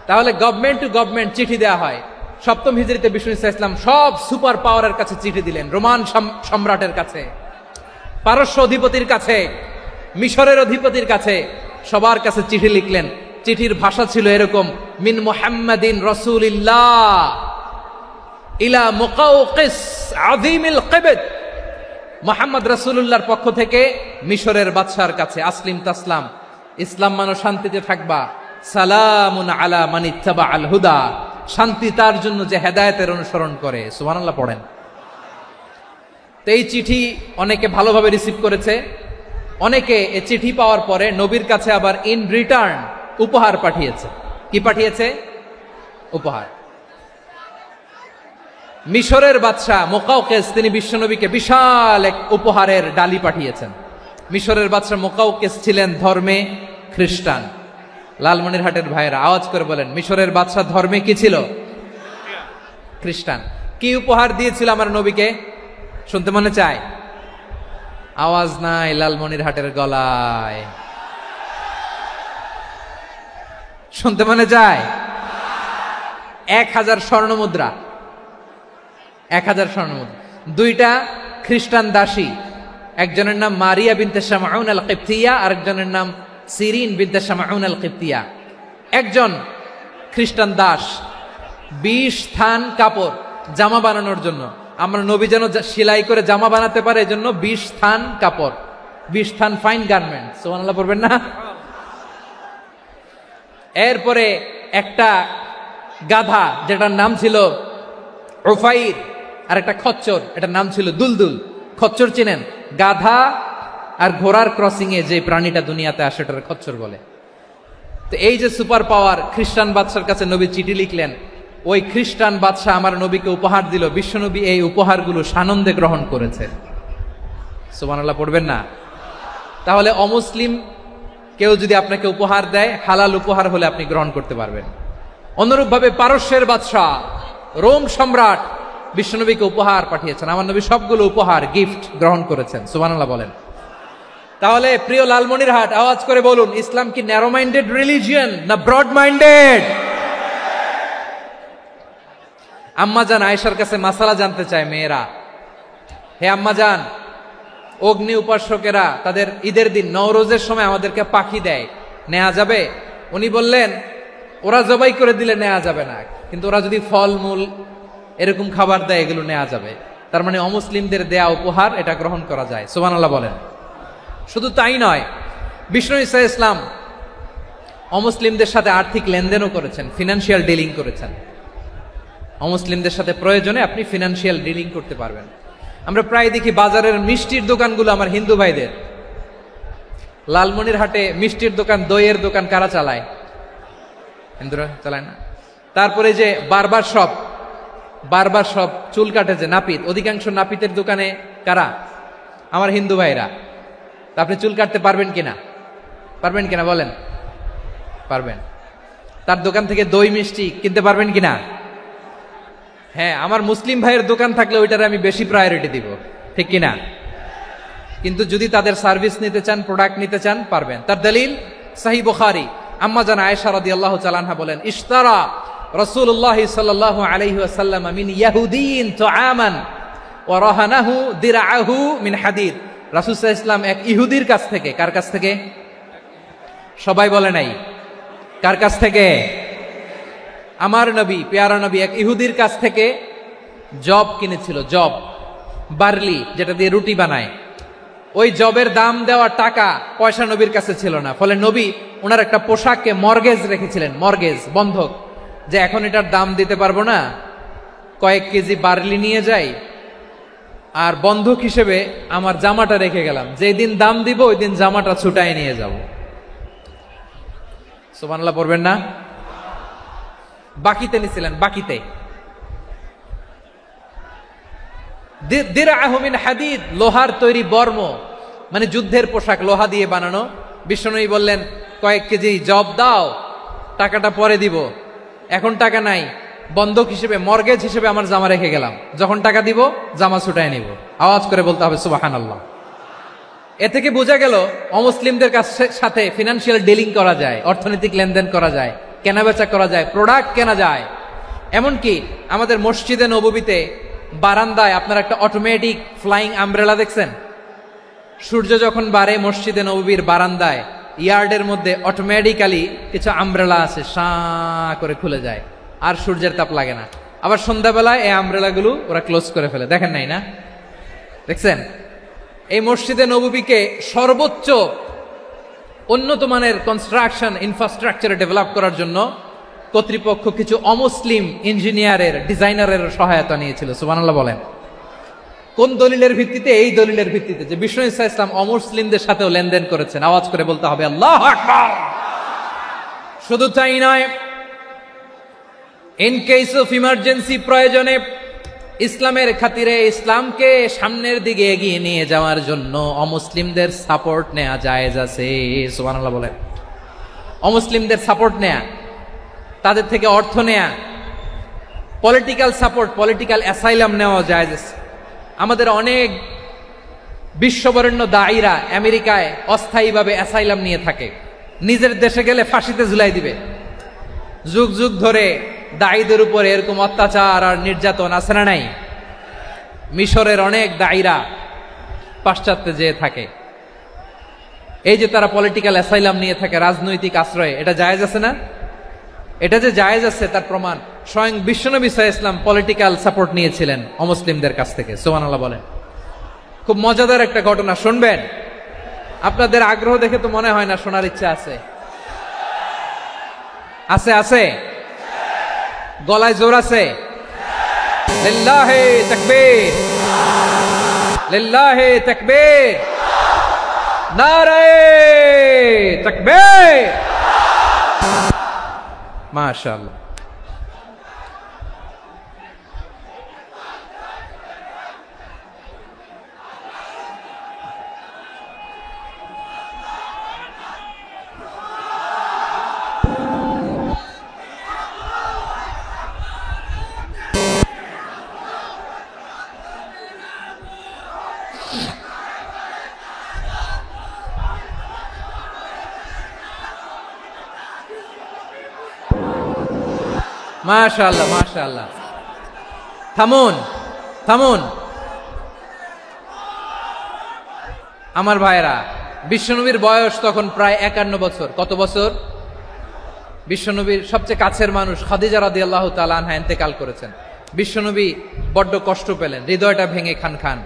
তাহলে গভর্নমেন্ট টু গভর্নমেন্ট চিঠি দেওয়া হয়। 7ম হিজরিতে বিষ্ণু ইসলাম সব সুপার পাওয়ারের কাছে চিঠি দিলেন, রোমান সম্রাটের কাছে, পারস্য অধিপতির কাছে, মিশরের অধিপতির কাছে, সবার কাছে চিঠি লিখলেন। চিঠির ভাষা ছিল এরকম, মিন মুহাম্মাদিন রাসূলিল্লাহ ইলা মুকাওকিস আযীমিল কিবত, মুহাম্মদ রাসূলুল্লাহর পক্ষ থেকে মিশরের বাদশার কাছে, আসলিম তাসলাম, ইসলাম মানো শান্তিতে থাকবা, সালামুন আলা মান ইত্তাবা আল হুদা, শান্তি তার জন্য যে হেদায়েতের অনুসরণ করে। সুবহানাল্লাহ পড়েন। তো এই চিঠি অনেকে ভালোভাবে রিসিভ করেছে, অনেকে এই চিঠি পাওয়ার পরে নবীর কাছে আবার ইন রিটার্ন উপহার পাঠিয়েছে। কি পাঠিয়েছে? উপহার। মিশরের বাদশা মুকাওকিস তিনি বিশ্বনবীকে বিশাল এক উপহারের ডালি পাঠিয়েছেন। মিশরের বাদশা মুকাওকিস ছিলেন ধর্মে খ্রিস্টান। লালমনিরহাটের ভাইয়েরা আওয়াজ করে বলেন, মিশরের বাদশা ধর্মে কি ছিল? খ্রিস্টান। কি উপহার দিয়েছিল আমার নবীকে? শুনতে মনে চায়? আওয়াজ নাই লালমনিরহাটের গলায়, শুনতে মনে চায়? 1000 স্বর্ণমুদ্রা, 1000 স্বর্ণমুদ্রা। 2টা খ্রিস্টান দাসী, একজনের নাম মারিয়া বিনতে শামউন আল কিবতিয়া, আরেকজনের নাম সিরিন বিনতে শামউন আল কিবতিয়া। একজন খ্রিস্টান দাস 20 থান কাপড় জামা বানানোর জন্য, আমরা নবী যেন সেলাই করে জামা বানাতে পারে এজন্য 20 থান কাপড়, 20 থান ফাইন গার্মেন্ট। সুবহানাল্লাহ পড়বেন না? এরপরে একটা গাধা যেটার নাম ছিল উফাইর, আর একটা খচ্চর এটার নাম ছিল দুলদুল। খচ্চর চিনেন? গাধা আর ঘোড়ার ক্রসিং এ যে প্রাণীটা দুনিয়াতে আসে ওটার খচ্চর বলে। তো এই যে সুপার পাওয়ার, খ্রিস্টান বাদশার কাছে নবী চিঠি লিখলেন, ওই খ্রিস্টান বাদশাহ আমার নবীকে উপহার দিল, বিশ্বনবী এই উপহারগুলো সানন্দে গ্রহণ করেছে। সুবহানাল্লাহ পড়বেন না? তাহলে অমুসলিম কেউ যদি আপনাকে উপহার দেয়, হালাল উপহার হলে আপনি গ্রহণ করতে পারবেন। অনুরূপভাবে পারস্যের বাদশাহ, রোম সম্রাট বিশ্বনবীকে উপহার পাঠিয়েছেন, আমার নবী সবগুলো উপহার গিফট গ্রহণ করেছেন। সুবহানাল্লাহ বলেন। তাহলে প্রিয় লালমনিরহাট, আওয়াজ করে বলুন, ইসলাম কি ন্যারো মাইন্ডেড রিলিজিয়ন না ব্রড মাইন্ডেড? আম্মাজান আয়েশার কাছে মাসালা জানতে চায় মেয়েরা, হে আম্মাজান, অগ্নি উপাসকেরা তাদের ঈদের দিন নওরোজের সময় আমাদেরকে পাখি দেয়, নেওয়া যাবে? উনি বললেন, ওরা জবাই করে দিলে নেওয়া যাবে না, কিন্তু ওরা যদি ফলমূল এরকম খাবার দেয় এগুলো নেওয়া যাবে। তার মানে অমুসলিমদের দেয়া উপহার এটা গ্রহণ করা যায়। সুবহানাল্লাহ বলেন। শুধু তাই নয়, বিষ্ণু ঈসা ইসলাম অমুসলিমদের সাথে আর্থিক লেনদেনও করেছেন, ফিনান্সিয়াল ডিলিং করেছেন। অমুসলিমদের সাথে প্রয়োজনে আপনি ফিনান্সিয়াল ডিলিং করতে পারবেন। আমরা প্রায় দেখি বাজারের মিষ্টির দোকানগুলো আমার হিন্দু ভাইদের। লালমনিরহাটে মিষ্টির দোকান, দইয়ের দোকান কারা চালায়? হিন্দুরা চালায় না। তারপরে যে বারবার শপ, চুল কাটে যে নাপিত, অধিকাংশ নাপিতের দোকানে কারা? আমার হিন্দু ভাইরা। তা আপনি চুল কাটতে পারবেন কিনা? পারবেন কিনা বলেন? পারবেন। তার দোকান থেকে দই মিষ্টি কিনতে পারবেন কিনা? হ্যাঁ, আমার মুসলিম ভাইয়ের দোকান থাকলে ওইটারে আমি বেশি প্রায়োরিটি দিব, ঠিক কিনা? কিন্তু যদি তাদের সার্ভিস নিতে চান, প্রোডাক্ট নিতে চান, পারবেন। তার দলিল সহিহ বুখারী, আম্মা জান আয়েশা রাদিয়াল্লাহু তাআলা আনহা বলেন, ইশতারা রাসূলুল্লাহ সাল্লাল্লাহু আলাইহি ওয়াসাল্লাম মিন ইয়াহুদিয়িন তুআমান ওয়া রাহানাহু দিরআহু মিন হাদিদ। রাসূল সাল্লাল্লাহু আলাইহি ওয়াসাল্লাম এক ইহুদির কাছ থেকে, কার কাছ থেকে? সবাই বলে নাই, কার কাছ থেকে? আমার নবী, পেয়ারা নবী এক ইহুদির কাছ থেকে জব কিনেছিল। জব, বার্লি, যেটা দিয়ে রুটি বানায়। ওই জবের দাম দেওয়ার টাকা পয়সা নবীর কাছে ছিল না। ফলে নবী ওনার একটা পোশাককে মর্গেজ রেখেছিলেন, মর্গেজ, বন্ধক, যে এখন এটার দাম দিতে পারবো না, কয়েক কেজি বার্লি নিয়ে যাই আর বন্ধক হিসেবে আমার জামাটা রেখে গেলাম, যেই দিন দাম দিব ওই দিন জামাটা ছুটায় নিয়ে যাব। সুবহানাল্লাহ পড়বেন না? বাকিতে নিছিলেন, বাকিতে। দিরআহু মিন হাদিদ, লোহার তৈরি বর্ম, মানে যুদ্ধের পোশাক, লোহা দিয়ে বানানো। বিশ্বনবী বললেন, কয়েক কেজি জব দাও, টাকাটা পরে দিব, এখন টাকা নাই, বন্ধক হিসেবে, মর্গেজ হিসেবে আমার জামা রেখে গেলাম, যখন টাকা দিব জামা ছুটায় নিব। আওয়াজ করে বলতে হবে সুবহানাল্লাহ। এ থেকে বোঝা গেল অমুসলিমদের সাথে ফিনান্সিয়াল ডিলিং করা যায়, অর্থনৈতিক লেনদেন করা যায়, কেনাবেচা করা যায়, প্রোডাক্ট কেনা যায়। এমনকি আমাদের মসজিদে নববীতে বারান্দায় আপনার একটা অটোমেটিক ফ্লাইং আমব্রেলা দেখছেন? সূর্য যখন বাড়ে মসজিদে নববীর বারান্দায়, ইয়ার্ডের মধ্যে অটোমেটিক্যালি কিছু আমব্রেলা আছে, সাঁ করে খুলে যায়, আর সূর্যের তাপ লাগে না। আবার সন্ধ্যাবেলায় এই আমব্রেলাগুলো ওরা ক্লোজ করে ফেলে, দেখেন নাই না? দেখছেন? এই মসজিদে নববীকে সর্বোচ্চ উন্নত মানের কনস্ট্রাকশন ইনফ্রাস্ট্রাকচারে ডেভেলপ করার জন্য কর্তৃপক্ষ কিছু অমুসলিম ইঞ্জিনিয়ারের, ডিজাইনারের সহায়তা নিয়েছিল। সুবহানাল্লাহ বলেন। কোন দলিলের ভিত্তিতে? এই দলিলের ভিত্তিতে যে বিষ্ণু ঈসা ইসলাম অমুসলিমদের সাথেও লেনদেন করেছেন। আওয়াজ করে বলতে হবে আল্লাহু আকবার। শুধু তাই নয়, ইন কেস অফ ইমার্জেন্সি, প্রয়োজনে ইসলামের খাতিরে, ইসলামকে সামনের দিকে এগিয়ে নিয়ে যাওয়ার জন্য অমুসলিমদের সাপোর্ট নেওয়া জায়েজ আছে। সুবহানাল্লাহ বলেন। অমুসলিমদের সাপোর্ট নেয়া, তাদের থেকে অর্থ নেয়া, পলিটিক্যাল সাপোর্ট, পলিটিক্যাল অ্যাসাইলাম নেওয়া জায়েজ আছে। আমাদের অনেক বিশ্ববরেণ্য দায়ীরা আমেরিকায় অস্থায়ীভাবে অ্যাসাইলাম নিয়ে থাকে, নিজের দেশে গেলে ফাঁসিতে ঝুলাই দিবে। যুগ যুগ ধরে দায়ীদের উপরে এরকম অত্যাচার আর নির্যাতন আছে না নাই? মিশরের অনেক দায়ীরা পাশ্চাত্যে যেয়ে থাকে। এই যে তারা পলিটিক্যাল অ্যাসাইলাম নিয়ে থাকে, রাজনৈতিক আশ্রয়, এটা জায়েজ আছে না? এটা যে জায়েজ আছে তার প্রমাণ স্বয়ং বিশ্বনবী সাল্লাল্লাহু আলাইহি ওয়াসাল্লাম পলিটিক্যাল সাপোর্ট নিয়েছিলেন অমুসলিমদের কাছ থেকে। সুবহানাল্লাহ বলেন। খুব মজাদার একটা ঘটনা শুনবেন, আপনাদের আগ্রহ দেখে তো মনে হয় না শোনার ইচ্ছা আছে। আছে আছে। গলায় জোর আছে? লিল্লাহি তাকবীর, লিল্লাহি তাকবীর, নারে তাকবীর। মাশাআল্লাহ। মাশাআল্লাহ, মাশাআল্লাহ। থামুন, থামুন আমার ভাইরা। বিশ্বনবীর বয়স তখন প্রায় 51 বছর। কত বছর? বিশ্বনবীর সবচেয়ে কাছের মানুষ খাদিজা রাদিয়াল্লাহু তাআলা আনহা ইন্তেকাল করেছেন। বিশ্বনবী বড্ড কষ্ট পেলেন, হৃদয়টা ভেঙে খান খান।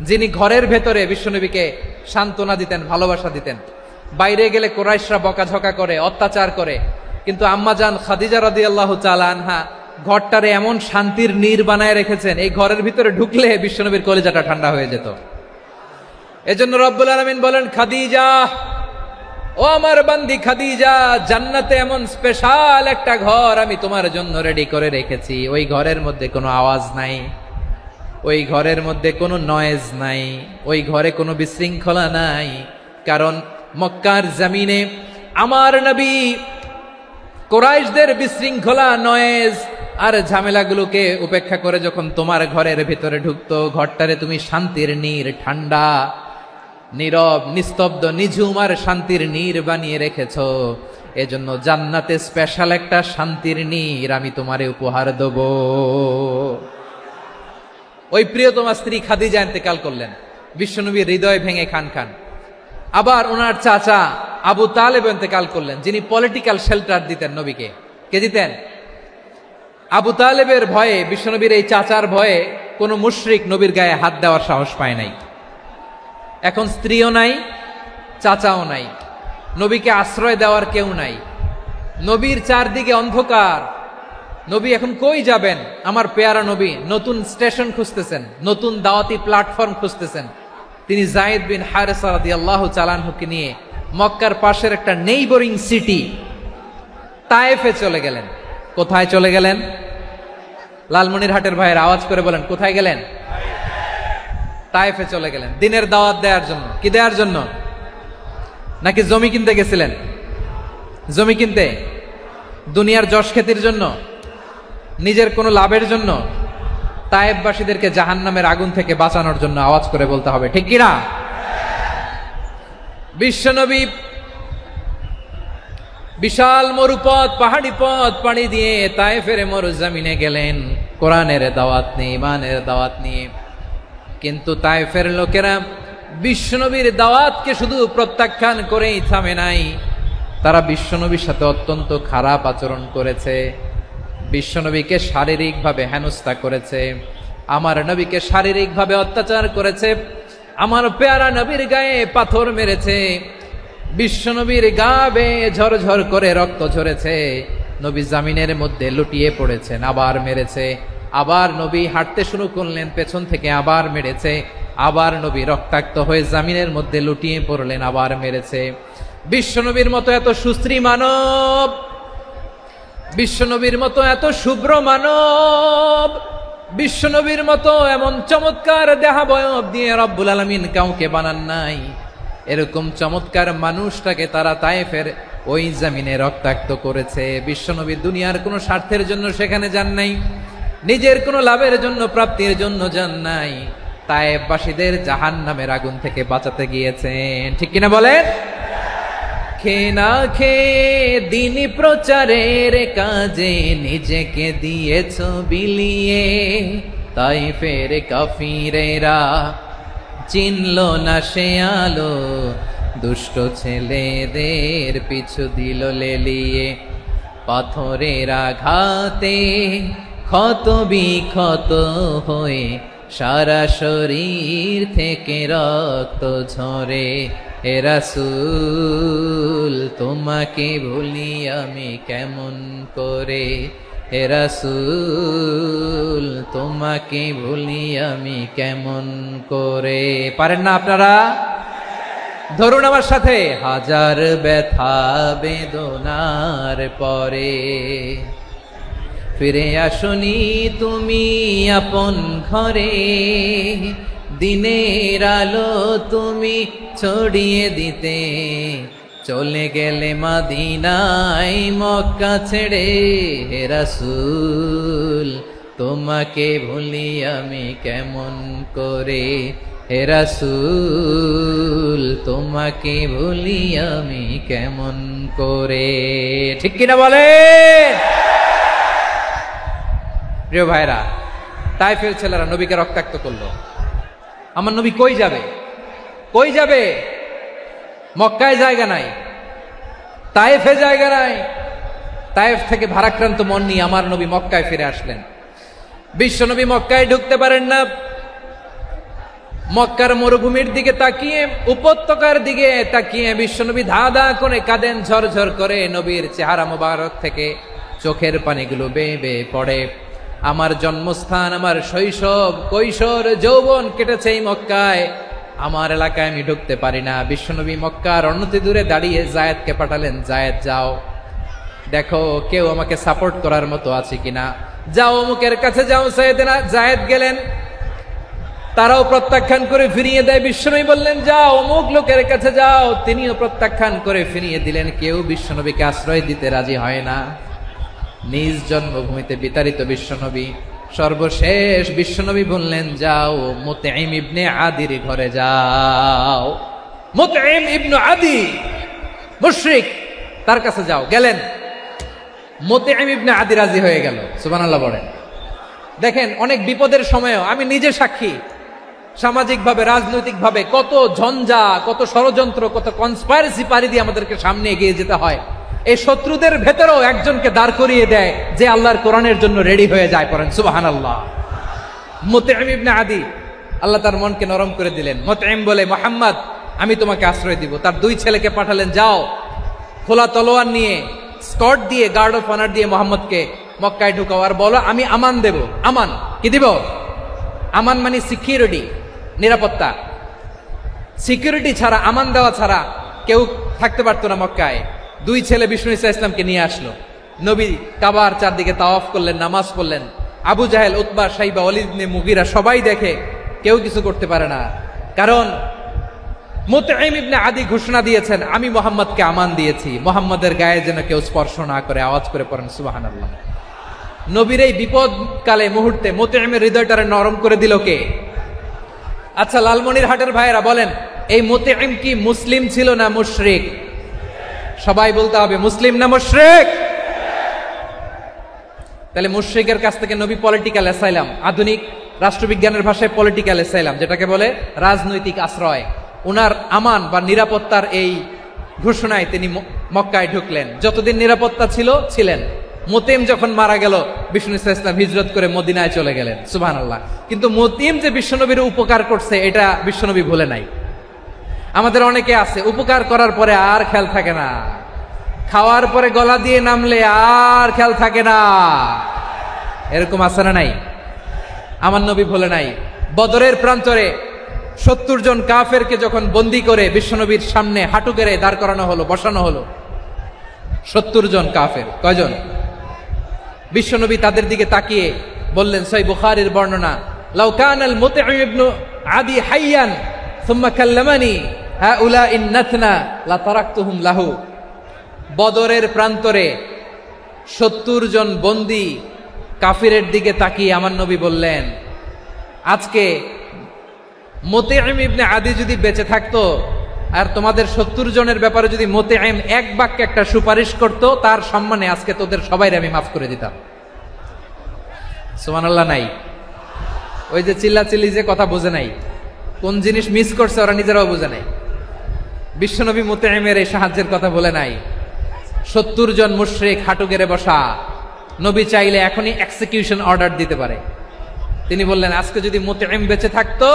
যিনি ঘরের ভেতরে বিশ্বনবীকে সান্ত্বনা দিতেন, ভালোবাসা দিতেন, বাইরে গেলে কুরাইশরা বকাঝকা করে, অত্যাচার করে, কিন্তু আম্মাজান খাদিজা রাদিয়াল্লাহু তাআলা আনহা ঘরটারে এমন শান্তির নীর বানায় রেখেছেন, এই ঘরের ভিতরে ঢুকলে বিশ্বনবীর কলিজাটা ঠান্ডা হয়ে যেত। এজন্য রব্বুল আলামিন বলেন, খাদিজা, ও আমার বান্দি খাদিজা, জান্নাতে এমন স্পেশাল একটা ঘর আমি তোমার জন্য রেডি করে রেখেছি। ওই ঘরের মধ্যে কোনো আওয়াজ নাই, ওই ঘরের মধ্যে কোনো নয়েজ নাই, ওই ঘরে কোনো বিশৃঙ্খলা নাই। কারণ মক্কার জমিনে আমার নবী কুরাইশদের বিশৃঙ্খলা, নয়েজ আর ঝামেলাগুলোকে উপেক্ষা করে যখন তোমার ঘরের ভিতরে ঢুকতো, ঘরটারে তুমি শান্তির নীর, ঠান্ডা, নীরব, নিস্তব্ধ, নিঝুম আর শান্তির নীর বানিয়ে রেখেছো। এজন্য জান্নাতে স্পেশাল একটা শান্তির নীর আমি তোমারে উপহার দেব। ওই প্রিয়তমা স্ত্রী খাদিজা ইন্তেকাল করলেন, বিশ্বনবীর হৃদয় ভেঙে খান খান। আবার ওনার চাচা আবু তালেব ইন্তেকাল করলেন, যিনি পলিটিক্যাল শেল্টার দিতেন নবীকে। কে দিতেন? আবু তালেবের ভয়ে, বিশ্বনবীর এই চাচার ভয়ে কোনো মুশরিক নবীর গায়ে হাত দেওয়ার সাহস পায় নাই। এখন স্ত্রীও নাই, চাচাও নাই, নবীকে আশ্রয় দেওয়ার কেউ নাই। নবীর চারদিকে অন্ধকার। নবী এখন কই যাবেন? আমার পেয়ারা নবী নতুন স্টেশন খুঁজতেছেন, নতুন দাওয়াতি প্ল্যাটফর্ম খুঁজতেছেন। তিনি যায়েদ বিন হারেসা রাদিয়াল্লাহু তাআলা আনহুকে নিয়ে মক্কার পাশের একটা নেইবরিং সিটি তায়েফে চলে গেলেন। কোথায় চলে গেলেন? লালমনিরহাটের ভাইয়ের আওয়াজ করে বলেন, কোথায় গেলেন? তায়েফে চলে গেলেন দিনের দাওয়াত দেওয়ার জন্য। কি দেওয়ার জন্য? নাকি জমি কিনতে গেছিলেন? জমি কিনতে? দুনিয়ার যশ খ্যাতির জন্য? নিজের কোনো লাভের জন্য? তায়েফবাসীদেরকে জাহান্নামের আগুন থেকে বাঁচানোর জন্য। আওয়াজ করে বলতে হবে, ঠিক কিনা? বিশ্বনবী বিশাল মরুপথ, পাহাড়ি পথ পাড়ি দিয়ে তায়েফের মরুজমিনে গেলেন কোরআনের দাওয়াত নিয়ে, ইমানের দাওয়াত নিয়ে। কিন্তু তায়েফের লোকেরা বিশ্বনবীর দাওয়াতকে শুধু প্রত্যাখ্যান করেই থামে নাই, তারা বিশ্বনবীর সাথে অত্যন্ত খারাপ আচরণ করেছে। বিশ্বনবীকে শারীরিকভাবে হেনস্থা করেছে, আমার নবীকে শারীরিকভাবে অত্যাচার করেছে, আমার পেয়ারা নবীর গায়ে পাথর মেরেছে, বিশ্বনবীর গা বেয়ে ঝরঝর করে রক্ত ঝরেছে, নবী জামিনের মধ্যে লুটিয়ে পড়েছেন, আবার মেরেছে, আবার নবী হাঁটতে শুরু করলেন, পেছন থেকে আবার মেরেছে, আবার নবী রক্তাক্ত হয়ে জামিনের মধ্যে লুটিয়ে পড়লেন, আবার মেরেছে। বিশ্বনবীর মতো এত সুশ্রী মানব, বিশ্বনবীর মতো এত শুভ্র মানব, বিশ্বনবীর মতো এমন চমৎকার দেহাবয়ব দিয়ে রব্বুল আলামিন কাউকে বানান নাই। এরকম চমৎকার মানুষটাকে তারা তায়েফের ওই জমিনে রক্তাক্ত করেছে। বিশ্বনবী দুনিয়ার কোনো স্বার্থের জন্য সেখানে যান নাই, নিজের কোনো লাভের জন্য, প্রাপ্তির জন্য যান নাই, তায়েফবাসীদের জাহান্নামের আগুন থেকে বাঁচাতে গিয়েছেন। ঠিক কিনা বলেন? খেয়ে না খেয়ে দিন প্রচারের কাজে নিজেকে দিয়েছ বিলিয়ে, তায়েফের কাফিরেরা চিনল না সে আলো, দুষ্ট ছেলেদের পিছু দিল লেলিয়ে, পাথরের আঘাতে ক্ষত বিক্ষত হয়ে সারা শরীর থেকে রক্ত ঝরে। হে রাসূল তোমাকে ভুলি আমি কেমন করে, হে রাসূল তোমাকে ভুলি আমি কেমন করে। পারেন না আপনারা? ধরুন আমার সাথে। হাজার ব্যথা বেদনার পরে ফিরে আসনি তুমি আপন ঘরে, দিনের আলো তুমি ছড়িয়ে দিতে, চলে গেলে মদিনায় মক্কা ছেড়ে। হে রাসূল তোমাকে ভুলি আমি কেমন করে, হে রাসূল তোমাকে ভুলি আমি কেমন করে। ঠিক কিনা বলেন? প্রিয় ভাইরা, তায়েফের ছেলেরা নবীকে রক্তাক্ত করলো। আমার নবী কই যাবে? কই যাবে? মক্কায় জায়গা নাই, তায়েফে জায়গা নাই। তায়েফ থেকে ভারাক্রান্ত মন নিয়ে আমার নবী মক্কায় ফিরে আসলেন। বিশ্ব নবী মক্কায় ঢুকতে পারেন না। মক্কার মরুভূমির দিকে তাকিয়ে, উপত্যকার দিকে তাকিয়ে বিশ্বনবী ধা ধা করে কাঁদেন, ঝরঝর করে। নবীর চেহারা মোবারক থেকে চোখের পানিগুলো বেয়ে বেয়ে পড়ে। আমার জন্মস্থান, আমার শৈশব, কৈশোর, যৌবন কেটেছে এই মক্কায়, আমার এলাকায় আমি ঢুকতে পারি না। বিশ্বনবী মক্কার অনতি দূরে দাঁড়িয়ে জায়েদকে পাঠালেন, জায়েদ যাও দেখো কেউ আমাকে সাপোর্ট করার মতো আছে কিনা, যাও অমুকের কাছে যাও। সাইয়েদনা জায়েদ গেলেন, তারাও প্রত্যাখ্যান করে ফিরিয়ে দেয়। বিশ্বনবী বললেন যাও অমুক লোকের কাছে যাও, তিনিও প্রত্যাখ্যান করে ফিরিয়ে দিলেন। কেউ বিশ্বনবীকে আশ্রয় দিতে রাজি হয় না। নিজ জন্মভূমিতে বিতাড়িত বিশ্বনবী, সর্বশেষ বিশ্বনবী বললেন যাও মুতঈম ইবনে আদির ঘরে যাও। মুতঈম ইবনে আদি মুশরিক, তার কাছে যাও। গেলেন, মুতঈম ইবনে আদি রাজি হয়ে গেল। সুবহানাল্লাহ বলেন। দেখেন, অনেক বিপদের সময়ও আমি নিজে সাক্ষী, সামাজিকভাবে রাজনৈতিকভাবে কত ঝঞ্ঝা, কত ষড়যন্ত্র, কত কনস্পাইরেসি পাড়ি দিয়ে আমাদেরকে সামনে এগিয়ে যেতে হয়। এই শত্রুদের ভেতরেও একজনকে দাঁড় করিয়ে দেয় যে আল্লাহর কোরআনের জন্য রেডি হয়ে যায়। পড়েন সুবহানাল্লাহ। মুতঈম ইবনে আদি, আল্লাহ তার মনকে নরম করে দিলেন। মুতঈম বলে, মুহাম্মদ আমি তোমাকে আশ্রয় দিব। তার দুই ছেলেকে পাঠালেন, যাও খোলা তলোয়ার নিয়ে, স্কট দিয়ে, গার্ড অফ অনার দিয়ে মোহাম্মদকে মক্কায় ঢুকাও, আর বলো আমি আমান দেব। আমান কি দিব? আমান মানে সিকিউরিটি, নিরাপত্তা। সিকিউরিটি ছাড়া, আমান দেওয়া ছাড়া কেউ থাকতে পারতো না মক্কায়। দুই ছেলে বিষ্ণু ইসা ইসলামকে নিয়ে আসলো। নবী কাবার চারদিকে তাওয়াফ করলেন, নামাজ পড়লেন। আবু জাহেল, উতবা, শাইবা, ওয়ালিদ ইবনে মুগীরা সবাই দেখে, কেউ কিছু করতে পারে না। কারণ মুতঈম ইবনে আদি ঘোষণা দিয়েছেন আমি মুহাম্মদকে আমান দিয়েছি, মুহাম্মদের গায়ে যেন কেউ স্পর্শ না করে। আওয়াজ করে পড়েন সুবহানাল্লাহ। নবীর এই বিপদকালে মুহূর্তে মুতঈমের হৃদয়টারে নরম করে দিল কে? আচ্ছা, লালমনিরহাটের ভাইয়েরা বলেন, এই মুতঈম কি মুসলিম ছিল না মুশরিক? সবাই বলতে হবে মুসলিম না মুশরিক? তাহলে মুশরিকের কাছ থেকে নবী পলিটিক্যাল অ্যাসাইলাম, আধুনিক রাষ্ট্রবিজ্ঞানের ভাষায় পলিটিক্যাল অ্যাসাইলাম, যেটাকে বলে রাজনৈতিক আশ্রয়, উনার আমান বা নিরাপত্তার এই ঘোষণায় তিনি মক্কায় ঢুকলেন। যতদিন নিরাপত্তা ছিল ছিলেন। মুতঈম যখন মারা গেল, বিষ্ণু ইসলাম হিজরত করে মদিনায় চলে গেলেন। সুবহানাল্লাহ। কিন্তু মুতঈম যে বিশ্বনবীর উপকার করছে এটা বিশ্বনবী ভুলে নাই। আমাদের অনেকে আছে উপকার করার পরে আর খেয়াল থাকে না, খাওয়ার পরে গলা দিয়ে নামলে আর খেয়াল থাকে না। এরকম আছে না নাই? আমার নবী ভুলে নাই। বদরের প্রান্তরে 70 জন কাফেরকে যখন বন্দী করে বিশ্বনবীর সামনে হাঁটু গেড়ে দাঁড় করানো হলো, বসানো হলো, 70 জন কাফের। কয়জন? বিশ্বনবী তাদের দিকে তাকিয়ে বললেন, সহিহ বুখারীর বর্ণনা, লাউ কানাল মুতঈম ইবনে আদি হাইয়ান সুম্মা কাল্লামানি হাউলাঈ নাতনা লা তারাকতুহুম লাহু। বদরের প্রান্তরে 70 জন বন্দী কাফিরের দিকে তাকিয়ে আমার নবী বললেন, আজকে মুতঈম ইবনে আদি যদি বেঁচে থাকতো আর তোমাদের 70 জনের ব্যাপারে যদি মুতঈম এক বাক্যে একটা সুপারিশ করত, তার সম্মানে আজকে তোদের সবাইকে আমি মাফ করে দিতাম। সুবহানাল্লাহ। নাই ওই যে চিল্লাচিল্লি যে কথা বোঝে নাই, কোন জিনিস মিস করছে ওরা নিজেরাও বোঝে নাই। বিশ্বনবী মুতঈমের এই সাহায্যের কথা বলে নাই। 70 জন মুশরিক হাঁটু গেড়ে বসা, নবী চাইলে এখনই এক্সিকিউশন অর্ডার দিতে পারে। তিনি বললেন, আজকে যদি মুতঈম বেঁচে থাকতো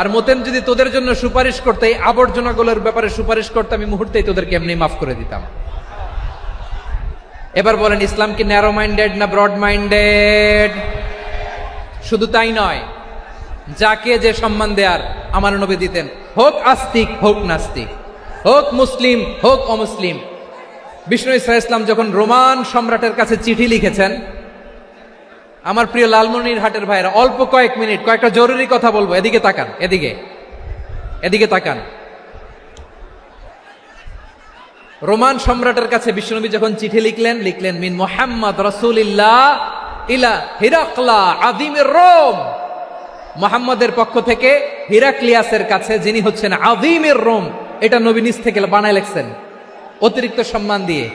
আর মুতঈম যদি তোদের জন্য সুপারিশ করতো, এই আবর্জনাগুলোর ব্যাপারে সুপারিশ করতো, আমি মুহূর্তেই তোদেরকে এমনি মাফ করে দিতাম। এবার বলেন, ইসলাম কি ন্যারো মাইন্ডেড না ব্রড মাইন্ডেড? শুধু তাই নয়, যাকে যে সম্মান দেয়ার আমার নবী দিতেন, হোক আস্তিক হোক নাস্তিক, হোক মুসলিম হোক অমুসলিম। বিষ্ণু ইসলাম যখন রোমান সম্রাটের কাছে চিঠি লিখেছেন, আমার প্রিয় লালমনিরহাটের ভাইরা, অল্প কয়েক মিনিট কয়েকটা জরুরি কথা বলবো, এদিকে তাকান, এদিকে তাকান। রোমান সম্রাটের কাছে বিশ্বনবী যখন চিঠি লিখলেন মিন মুহাম্মদ রাসূলিল্লাহ ইলা হিরাকলা আযীমির রোম, মুহাম্মদের পক্ষ থেকে হিরাক্লিয়াসের কাছে, যিনি হচ্ছেন আযীমির রোম। এটা নবী নিজ থেকে বানায় লিখছেন, অতিরিক্ত সম্মান দিয়ে।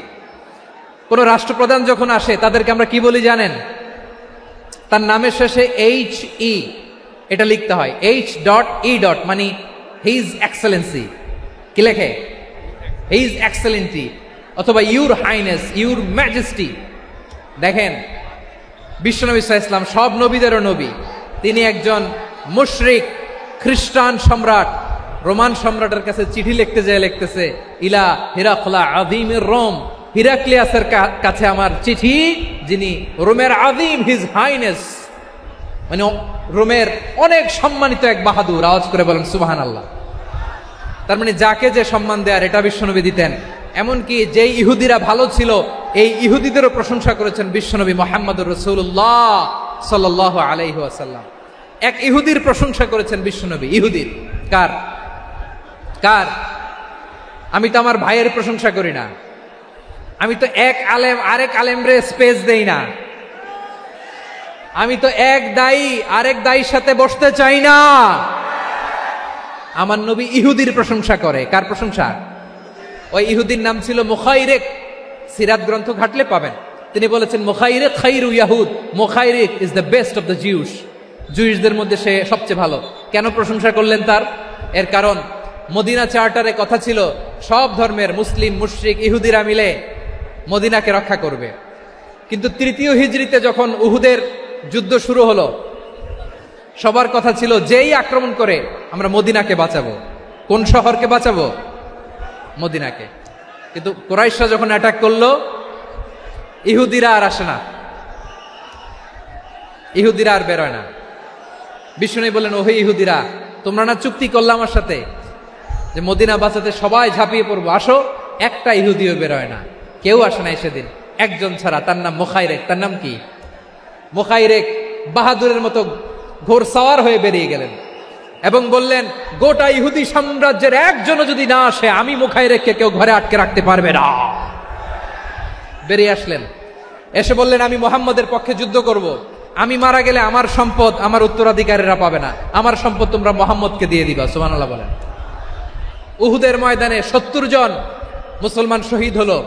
কোন রাষ্ট্রপ্রধান যখন আসে তাদেরকে আমরা কি বলি জানেন? তার নামের শেষে HE এটা লিখতে হয়, H.E. মানে হিজ এক্সেলেন্সি। কি লেখে? হিজ এক্সেলেন্সি, অথবা ইউর হাইনেস, ইউর ম্যাজেস্টি। দেখেন, বিশ্বনবী সাল্লাল্লাহু আলাইহি ওয়াসাল্লাম সব নবীদেরও নবী, তিনি একজন মুশরিক খ্রিস্টান সম্রাট রোমান সম্রাটের কাছে চিঠি লিখতে যায়, লিখতেছে ইলা হিরাকলা আযীমির রোম, হিরাক্লিয়াসের কাছে আমার চিঠি, যিনি রোমের আযীম, হিজ হাইনেস, মানে রোমের অনেক সম্মানিত এক বাহাদুর। আওয়াজ করে বলেন সুবহানাল্লাহ। তার মানে যাকে যে সম্মান দেয়ার এটা বিশ্বনবী দিতেন। এমনকি যেই ইহুদিরা ভালো ছিল, এই ইহুদিদেরও প্রশংসা করেছেন বিশ্বনবী মুহাম্মদুর রাসূলুল্লাহ সাল্লাল্লাহু আলাইহি ওয়াসাল্লাম। এক ইহুদির প্রশংসা করেছেন বিশ্বনবী। ইহুদির কার? আমি তো আমার ভাইয়ের প্রশংসা করি না, আমি তো এক আলেম আরেক আলেমরে স্পেস দেই না, আমি তো এক দায়ী আরেক দায়ীর সাথে বসতে চাই না। আমার নবী ইহুদির প্রশংসা করে। কার প্রশংসা? ওই ইহুদির নাম ছিল মুখাইরেক। সিরাত গ্রন্থ ঘাটলে পাবেন। তিনি বলেছেন মুখাইরেক খাইরু ইয়াহুদ, Mukhayriq is the best of the Jews. জুইসদের মধ্যে সে সবচেয়ে ভালো। কেন প্রশংসা করলেন তার? এর কারণ মদিনা চার্টারে কথা ছিল সব ধর্মের মুসলিম, মুশরিক, ইহুদিরা মিলে মদিনাকে রক্ষা করবে। কিন্তু তৃতীয় হিজরিতে যখন উহুদের যুদ্ধ শুরু হলো, সবার কথা ছিল যেই আক্রমণ করে আমরা মদিনাকে বাঁচাবো। কোন শহরকে বাঁচাবো? মদিনাকে। কিন্তু কুরাইশরা যখন অ্যাটাক করলো, ইহুদিরা আর আসে না, ইহুদিরা আর বেরোয় না। বিষ্ণু বললেন, ওহে ইহুদিরা, তোমরা না চুক্তি করলে আমার সাথে যে মদিনা বাঁচাতে সবাই ঝাঁপিয়ে পড়বো, আসো। একটা ইহুদিও বেরোয় না, কেউ আসে না সেদিন, একজন ছাড়া। তার নাম মুখাইরেক। তার নাম কি? মুখাইরেক বাহাদুরের মতো ঘোড়সাওয়ার হয়ে বেরিয়ে গেলেন এবং বললেন, গোটা ইহুদি সাম্রাজ্যের একজনও যদি না আসে, আমি মুখাইরেককে কেউ ঘরে আটকে রাখতে পারবে না। বেরিয়ে আসলেন, এসে বললেন, আমি মুহাম্মদের পক্ষে যুদ্ধ করব। আমি মারা গেলে আমার সম্পদ আমার উত্তরাধিকারীরা পাবে না, আমার সম্পদ তোমরা মুহাম্মদকে দিয়ে দিবা। সুবহানাল্লাহ বলেন। উহুদের ময়দানে 70 জন মুসলমান শহীদ হলো।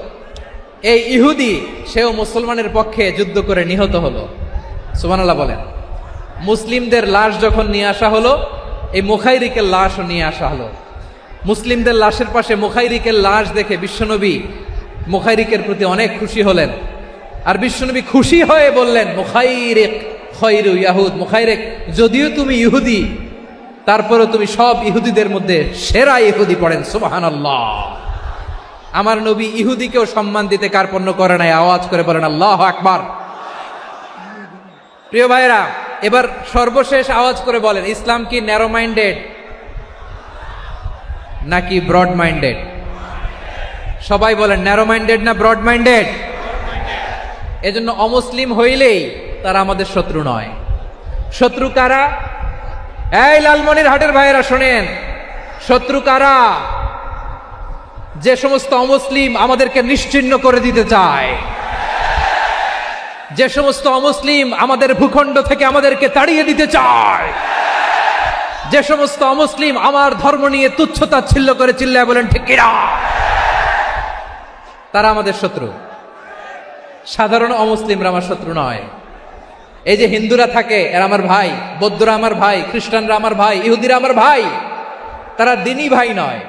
এই ইহুদি, সেও মুসলমানের পক্ষে যুদ্ধ করে নিহত হলো। সুবহানাল্লাহ বলেন। মুসলিমদের লাশ যখন নিয়ে আসা হলো, এই মুখাইরিকের লাশও নিয়ে আসা হলো। মুসলিমদের লাশের পাশে মুখাইরিকের লাশ দেখে বিশ্বনবী মুখাইরিকের প্রতি অনেক খুশি হলেন। আর বিশ্বনবী খুশি হয়ে বললেন, মুখাইরিক খায়রু ইয়াহুদ, মুখাইরিক যদিও তুমি ইহুদি, তারপরেও তুমি সব ইহুদিদের মধ্যে সেরা ইহুদি। পড়েন সুবহানাল্লাহ। আমার নবী ইহুদিকেও সম্মান দিতে কার্পণ্য করে নাই। আওয়াজ করে বলেন আল্লাহু আকবার। প্রিয় ভাইরা, এবার সর্বশেষ আওয়াজ করে বলেন, ইসলাম কি ন্যারো মাইন্ডেড নাকি ব্রড মাইন্ডেড? সবাই বলেন, ন্যারো মাইন্ডেড না ব্রড মাইন্ডেড? এজন্য অমুসলিম হইলেই তারা আমাদের শত্রু নয়। শত্রু কারা? এই লালমনিরহাটের ভাইয়েরা শোনেন, শত্রু কারা? যে সমস্ত অমুসলিম আমাদেরকে নিশ্চিহ্ন করে দিতে চায়, যে সমস্ত অমুসলিম আমাদের ভূখণ্ড থেকে আমাদেরকে তাড়িয়ে দিতে চায়, যে সমস্ত অমুসলিম আমার ধর্ম নিয়ে তুচ্ছতাচ্ছিল্য করে চিল্লায় বলেন ঠিক কিনা, তারা আমাদের শত্রু। সাধারণ অমুসলিমরা আমার শত্রু নয়। এই যে হিন্দুরা থাকে, এরা আমার ভাই, বৌদ্ধরা আমার ভাই, খ্রিস্টানরা আমার ভাই, ইহুদিরা আমার ভাই। তারা দিনই ভাই নয়,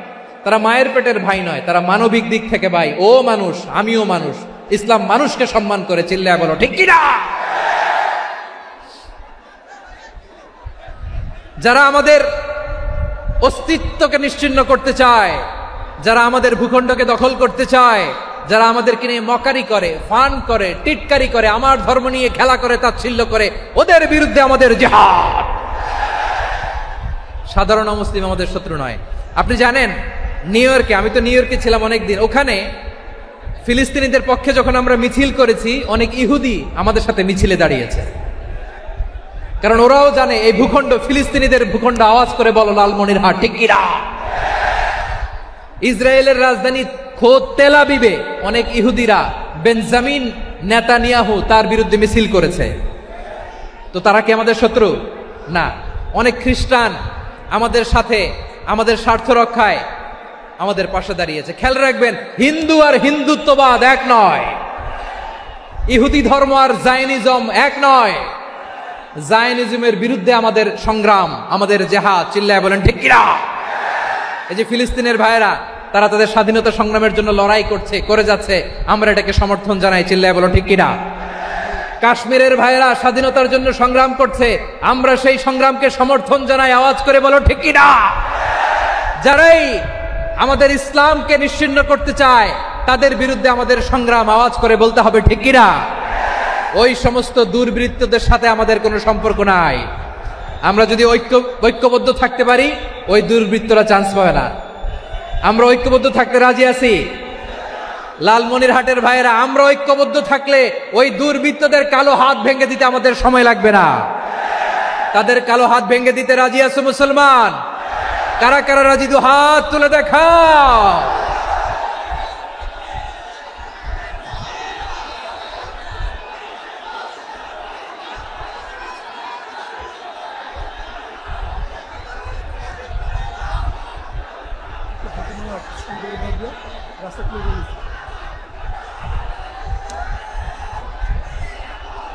তারা মায়ের পেটের ভাই নয়, তারা মানবিক দিক থেকে ভাই। ও মানুষ, আমিও মানুষ। ইসলাম মানুষকে সম্মান করে, চিল্লায় বলো ঠিক কিনা। যারা আমাদের অস্তিত্বকে নিশ্চিহ্ন করতে চায়, যারা আমাদের ভূখণ্ডকে দখল করতে চায়, যারা আমাদেরকে নিয়ে মকারি করে, ফান করে, টিটকারি করে, আমার ধর্ম নিয়ে খেলা করে, তাচ্ছিল্য করে, ওদের বিরুদ্ধে আমাদের জিহাদ। সাধারণ মুসলিম আমাদের শত্রু নয়। আপনি জানেন নিউ ইয়র্কে, আমি তো নিউ ইয়র্কে ছিলাম অনেকদিন, ওখানে ফিলিস্তিনিদের পক্ষে যখন আমরা মিছিল করেছি, অনেক ইহুদি আমাদের সাথে মিছিলে দাঁড়িয়েছে। কারণ ওরাও জানে এই ভূখণ্ড ফিলিস্তিনিদের ভূখণ্ড। আওয়াজ করে বলো লালমনিরহাট ঠিক কিনা। ইসরায়েলের রাজধানী খোদ তেল আবিবে অনেক ইহুদিরা বেঞ্জামিন নেতানিয়াহু তার বিরুদ্ধে মিছিল করেছে। তো তারা কি আমাদের শত্রু? না। অনেক খ্রিস্টান আমাদের সাথে আমাদের স্বার্থ রক্ষায় আমাদের পাশে দাঁড়িয়েছে। খেয়াল রাখবেন, হিন্দু আর হিন্দুত্ববাদ এক নয়, ইহুদি ধর্ম আর জায়নিজম এক নয়। জায়নিজমের বিরুদ্ধে আমাদের সংগ্রাম, আমাদের জেহাদ। চিল্লায় বলেন ঠিক কিনা। এই যে ফিলিস্তিনের ভাইয়েরা, তারা তাদের স্বাধীনতা সংগ্রামের জন্য লড়াই করছে, করে যাচ্ছে, আমরা এটাকে সমর্থন জানাই। চিল্লায় বলো ঠিক কিনা। কাশ্মীরের ভাইয়েরা স্বাধীনতার জন্য সংগ্রাম করছে, আমরা সেই সংগ্রামকে সমর্থন জানাই। আওয়াজ করে বলো ঠিক কিনা। যারাই আমাদের ইসলামকে নিশ্চিহ্ন করতে চায়, তাদের বিরুদ্ধে আমাদের সংগ্রাম। আওয়াজ করে বলতে হবে ঠিক কিনা। ওই সমস্ত দুর্বৃত্তদের সাথে আমাদের কোনো সম্পর্ক নাই। আমরা যদি ঐক্যবদ্ধ থাকতে পারি, ওই দুর্বৃত্তরা চান্স পাবে না। আমরা ঐক্যবদ্ধ থাকতে রাজি আছি। লালমনিরহাটের ভাইয়েরা, আমরা ঐক্যবদ্ধ থাকলে ওই দুর্বৃত্তদের কালো হাত ভেঙে দিতে আমাদের সময় লাগবে না। তাদের কালো হাত ভেঙে দিতে রাজি আছে মুসলমান? কারা কারা রাজি? দু হাত তুলে দেখাও।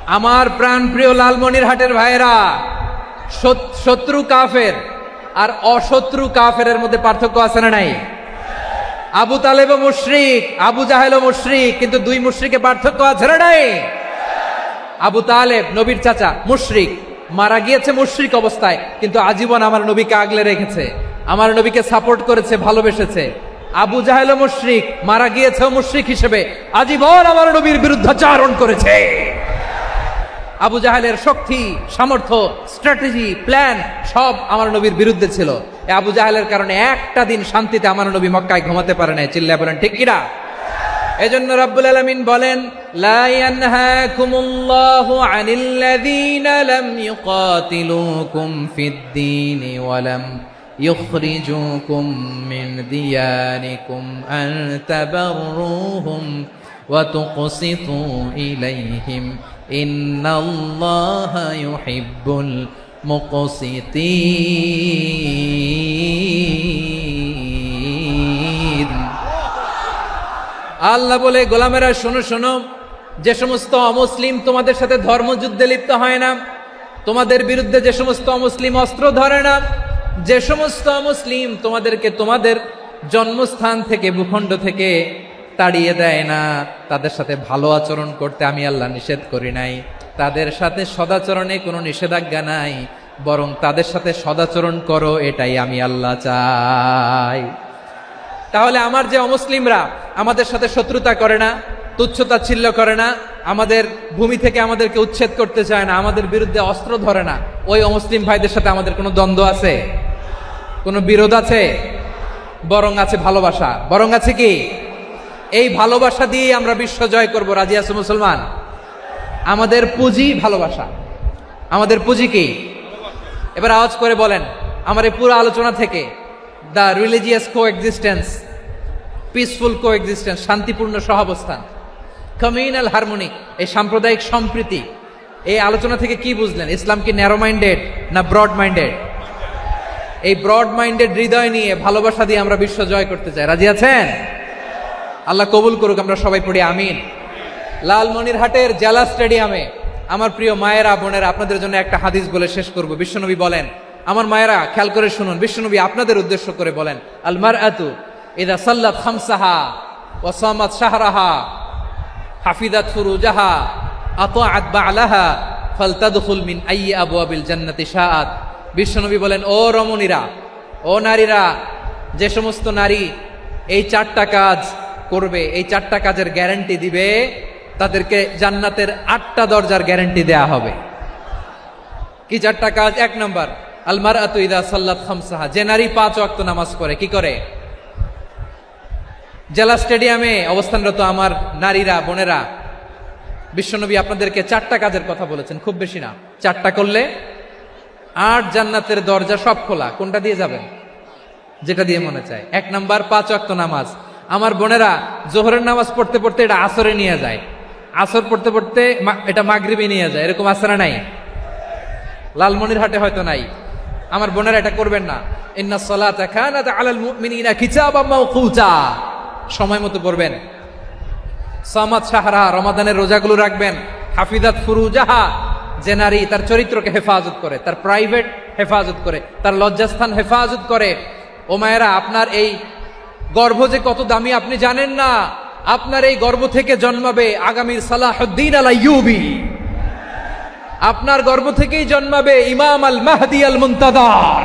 আমার প্রাণ প্রিয় লালমনিরহাটের ভাইয়েরা, শত্রু কাফের আর অশত্রু কাফেরের মধ্যে পার্থক্য আছে না নাই? আবু তালেবও মুশরিক, আবু জাহেলও মুশরিক, কিন্তু দুই মুশরিকে পার্থক্য আছে না নাই? আবু তালেব নবীর চাচা, মুশরিক, মারা গিয়েছে মুশরিক অবস্থায়, কিন্তু আজীবন আমার নবীকে আগলে রেখেছে, আমার নবীকে সাপোর্ট করেছে, ভালোবেসেছে। আবু জাহেলও মুশরিক, মারা গিয়েছে মুশরিক হিসেবে, আজীবন আমার নবীর বিরুদ্ধাচারণ করেছে। আবু জাহেলের শক্তি, সামর্থ্য, স্ট্র্যাটেজি, প্ল্যান সব আমার নবীর বিরুদ্ধে ছিল। এই আবু জাহেলের কারণে একটা দিন শান্তিতে আমার নবী মক্কায় ঘুমাতে পারে নাই। চিল্লায় বলেন ঠিক কিনা। এজন্য রব্বুল আলামিন বলেন, লা ইয়ানহাকুমুল্লাহু আনিল্লাযীনা লাম ইউকাতিলুকুম ফিদ-দীনি ওয়া লাম ইখরিজুকুম মিন দিয়ারিকুম আন তাবাররুহুম ওয়া তুকসিতু ইলাইহিম ইন্নাল্লাহা ইউহিব্বুল মুকসিতিন। আল্লাহ বলে, গোলামেরা শোনো শোনো, যে সমস্ত অমুসলিম তোমাদের সাথে ধর্মযুদ্ধে লিপ্ত হয় না, তোমাদের বিরুদ্ধে যে সমস্ত অমুসলিম অস্ত্র ধরে না, যে সমস্ত অমুসলিম তোমাদেরকে তোমাদের জন্মস্থান থেকে, ভূখণ্ড থেকে তাড়িয়ে দেয় না, তাদের সাথে ভালো আচরণ করতে আমি আল্লাহ নিষেধ করি নাই। তাদের সাথে সদাচরণে কোনো নিষেধাজ্ঞা নাই, বরং তাদের সাথে সদাচরণ করো, এটাই আমি আল্লাহ চাই। তাহলে আমার যে অমুসলিমরা আমাদের সাথে শত্রুতা করে না, তুচ্ছতাচ্ছিল্য করে না, আমাদের ভূমি থেকে আমাদেরকে উচ্ছেদ করতে চায় না, আমাদের বিরুদ্ধে অস্ত্র ধরে না, ওই অমুসলিম ভাইদের সাথে আমাদের কোনো দ্বন্দ্ব আছে? কোনো বিরোধ আছে? বরং আছে ভালোবাসা। বরং আছে কি? এই ভালোবাসা দিয়ে আমরা বিশ্ব জয় করব। রাজি আছো মুসলমান? আমাদের পুঁজি ভালোবাসা। আমাদের পুঁজি কি? এবার আওয়াজ করে বলেন, আমার এই পুরো আলোচনা থেকে the religious coexistence, peaceful coexistence, শান্তিপূর্ণ সহাবস্থান, কমিউনাল হারমোনি, এই সাম্প্রদায়িক সম্প্রীতি, এই আলোচনা থেকে কি বুঝলেন? ইসলাম কি ন্যারো মাইন্ডেড না ব্রড মাইন্ডেড? এই ব্রড মাইন্ডেড হৃদয় নিয়ে, ভালোবাসা দিয়ে আমরা বিশ্ব জয় করতে চাই। রাজি আছেন? আল্লাহ কবুল করুক। আমরা সবাই পড়ি আমিন। লালমনিরহাটের জেলা স্টেডিয়ামে আমার প্রিয় মায়েরা, বোনেরা, আপনাদের জন্য একটা হাদিস বলে শেষ করব। বিশ্বনবী বলেন, আমার মায়েরা খেয়াল করে শুনুন, বিশ্বনবী আপনাদের উদ্দেশ্য করে বলেন, আল মারআতু ইযা সাল্লাত খামসাহা ওয়া সামাত শাহরাহা হাফিজাত ফুরুজাহা আতাআত বা'লাহা ফালতাদখুল মিন আইয়ি আবওয়াবিল জান্নাতি শাআত। বিশ্বনবী বলেন, ও রমণীরা, ও নারীরা, যে সমস্ত নারী এই চারটা কাজ করবে, এই 4টা কাজের গ্যারান্টি দিবে, তাদেরকে জান্নাতের 8টা দরজার গ্যারান্টি দেয়া হবে। কি 4টা কাজ? 1 নম্বর, আল মারআতু ইযা সাল্লাত খামসাহা, যে নারী 5 ওয়াক্ত নামাজ পড়ে। কি করে? জেলা স্টেডিয়ামে অবস্থানরত আমার নারীরা, বোনেরা, বিশ্বনবী আপনাদেরকে 4টা কাজের কথা বলেছেন, খুব বেশি না। 4টা করলে 8 জান্নাতের দরজা সব খোলা। কোনটা দিয়ে যাবেন? যেটা দিয়ে মনে চায়। 1 নাম্বার 5 ওয়াক্ত নামাজ। আমার বোনেরা জোহরের নামাজ পড়তে পড়তে এটা আসরে নিয়ে যায়, আসর পড়তে পড়তে এটা মাগরিবে নিয়ে যায়। এরকম আসরা নাই? লালমনিরহাটে হয়তো নাই। আমার বোনেরা এটা করবেন না। ইন্নাস সালাতা কানাত আলাল মুমিনিনা কিতাবাম মাওকুতা, সময় মতো পড়বেন। সামাত শাহরা, রমাদানের রোজাগুলো রাখবেন। হাফিজাত ফুরুজাহা, যে নারী তার চরিত্রকে হেফাজত করে, তার প্রাইভেট হেফাজত করে, তার লজ্জাস্থান হেফাজত করে। ও মায়েরা, আপনার এই গর্ভ যে কত দামি আপনি জানেন না। আপনার এই গর্ভ থেকে জন্মাবে আগামীর সালাহুদ্দিন আল আইয়ুবী। আপনার গর্ভ থেকেই জন্মাবে ইমাম আল মাহদি আল মুনতাদার।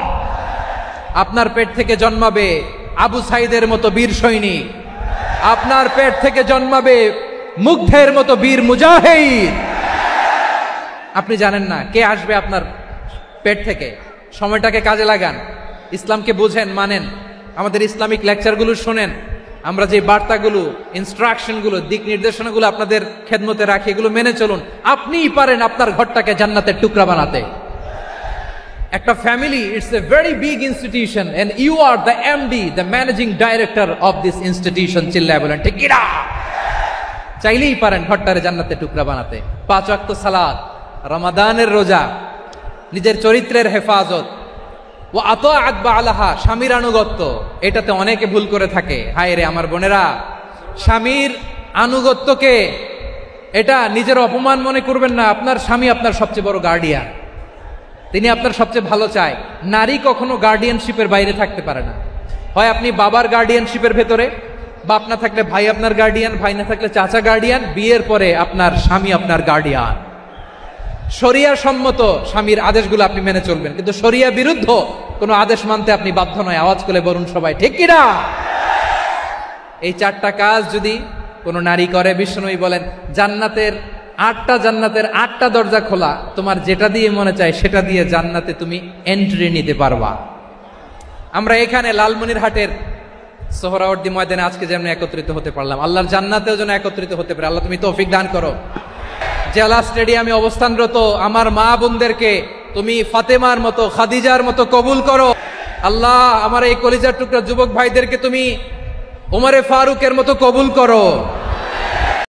আপনার পেট থেকে জন্মাবে আবু সাইদের মতো বীর সৈনিক। আপনার পেট থেকে জন্মাবে মুগ্ধের মতো বীর মুজাহিদ। আপনি জানেন না কে আসবে আপনার পেট থেকে। সময়টাকে কাজে লাগান, ইসলামকে বুঝেন, মানেন, আমাদের ইসলামিক লেকচারগুলো শোনেন। আমরা যে বার্তাগুলো, ইনস্ট্রাকশনগুলো, দিক নির্দেশনাগুলো আপনাদের খেদমতে রাখি, এগুলো মেনে চলুন। আপনিই পারেন আপনার ঘরটাকে জান্নাতের টুকরা বানাতে। একটা family, it's a very big institution and you are the MD, the managing director of this institution. চিল্লায় বলেন ঠিক কিনা? চাইলেই পারেন ঘরটারে জান্নাতের টুকরা বানাতে। 5 ওয়াক্ত সালাত, রমাদানের রোজা, নিজের চরিত্রের হেফাজত, ও আতাআত বালাহা, স্বামীর আনুগত্য। এটাতে অনেকে ভুল করে থাকে। হায় রে আমার বোনেরা, স্বামীর আনুগত্যকে এটা নিজের অপমান মনে করবেন না। আপনার স্বামী আপনার সবচেয়ে বড় গার্ডিয়ান, তিনি আপনার সবচেয়ে ভালো চায়। নারী কখনো গার্ডিয়ানশিপের বাইরে থাকতে পারে না। হয় আপনি বাবার গার্ডিয়ানশিপের ভেতরে, বাপ না থাকলে ভাই আপনার গার্ডিয়ান, ভাই না থাকলে চাচা গার্ডিয়ান, বিয়ের পরে আপনার স্বামী আপনার গার্ডিয়ান। শরিয়া সম্মত স্বামীর আদেশগুলো আপনি মেনে চলবেন, কিন্তু শরিয়া বিরুদ্ধ কোনো আদেশ মানতে আপনি বাধ্য নয়। আওয়াজ করে বলুন সবাই ঠিক কিনা? এই 4টা কাজ যদি কোনো নারী করে, বিশ্বনবী বলেন জান্নাতের 8টা দরজা খোলা। তোমার যেটা দিয়ে মনে চায় সেটা দিয়ে জান্নাতে তুমি এন্ট্রি নিতে পারবা। আমরা এখানে লালমনিরহাটের সোহরাওয়ার্দী ময়দানে আজকে যেমন একত্রিত হতে পারলাম, আল্লাহর জান্নাতেও যেন একত্রিত হতে পারে। আল্লাহ তুমি তৌফিক দান করো। জেলা স্টেডিয়ামে অবস্থানরত আমার মা বোনদেরকে তুমি ফাতেমার মতো, খাদিজার মতো কবুল করো। আল্লাহ, আমার এই কলিজার টুকরা যুবক ভাইদেরকে তুমি ওমরে ফারুকের মতো কবুল করো।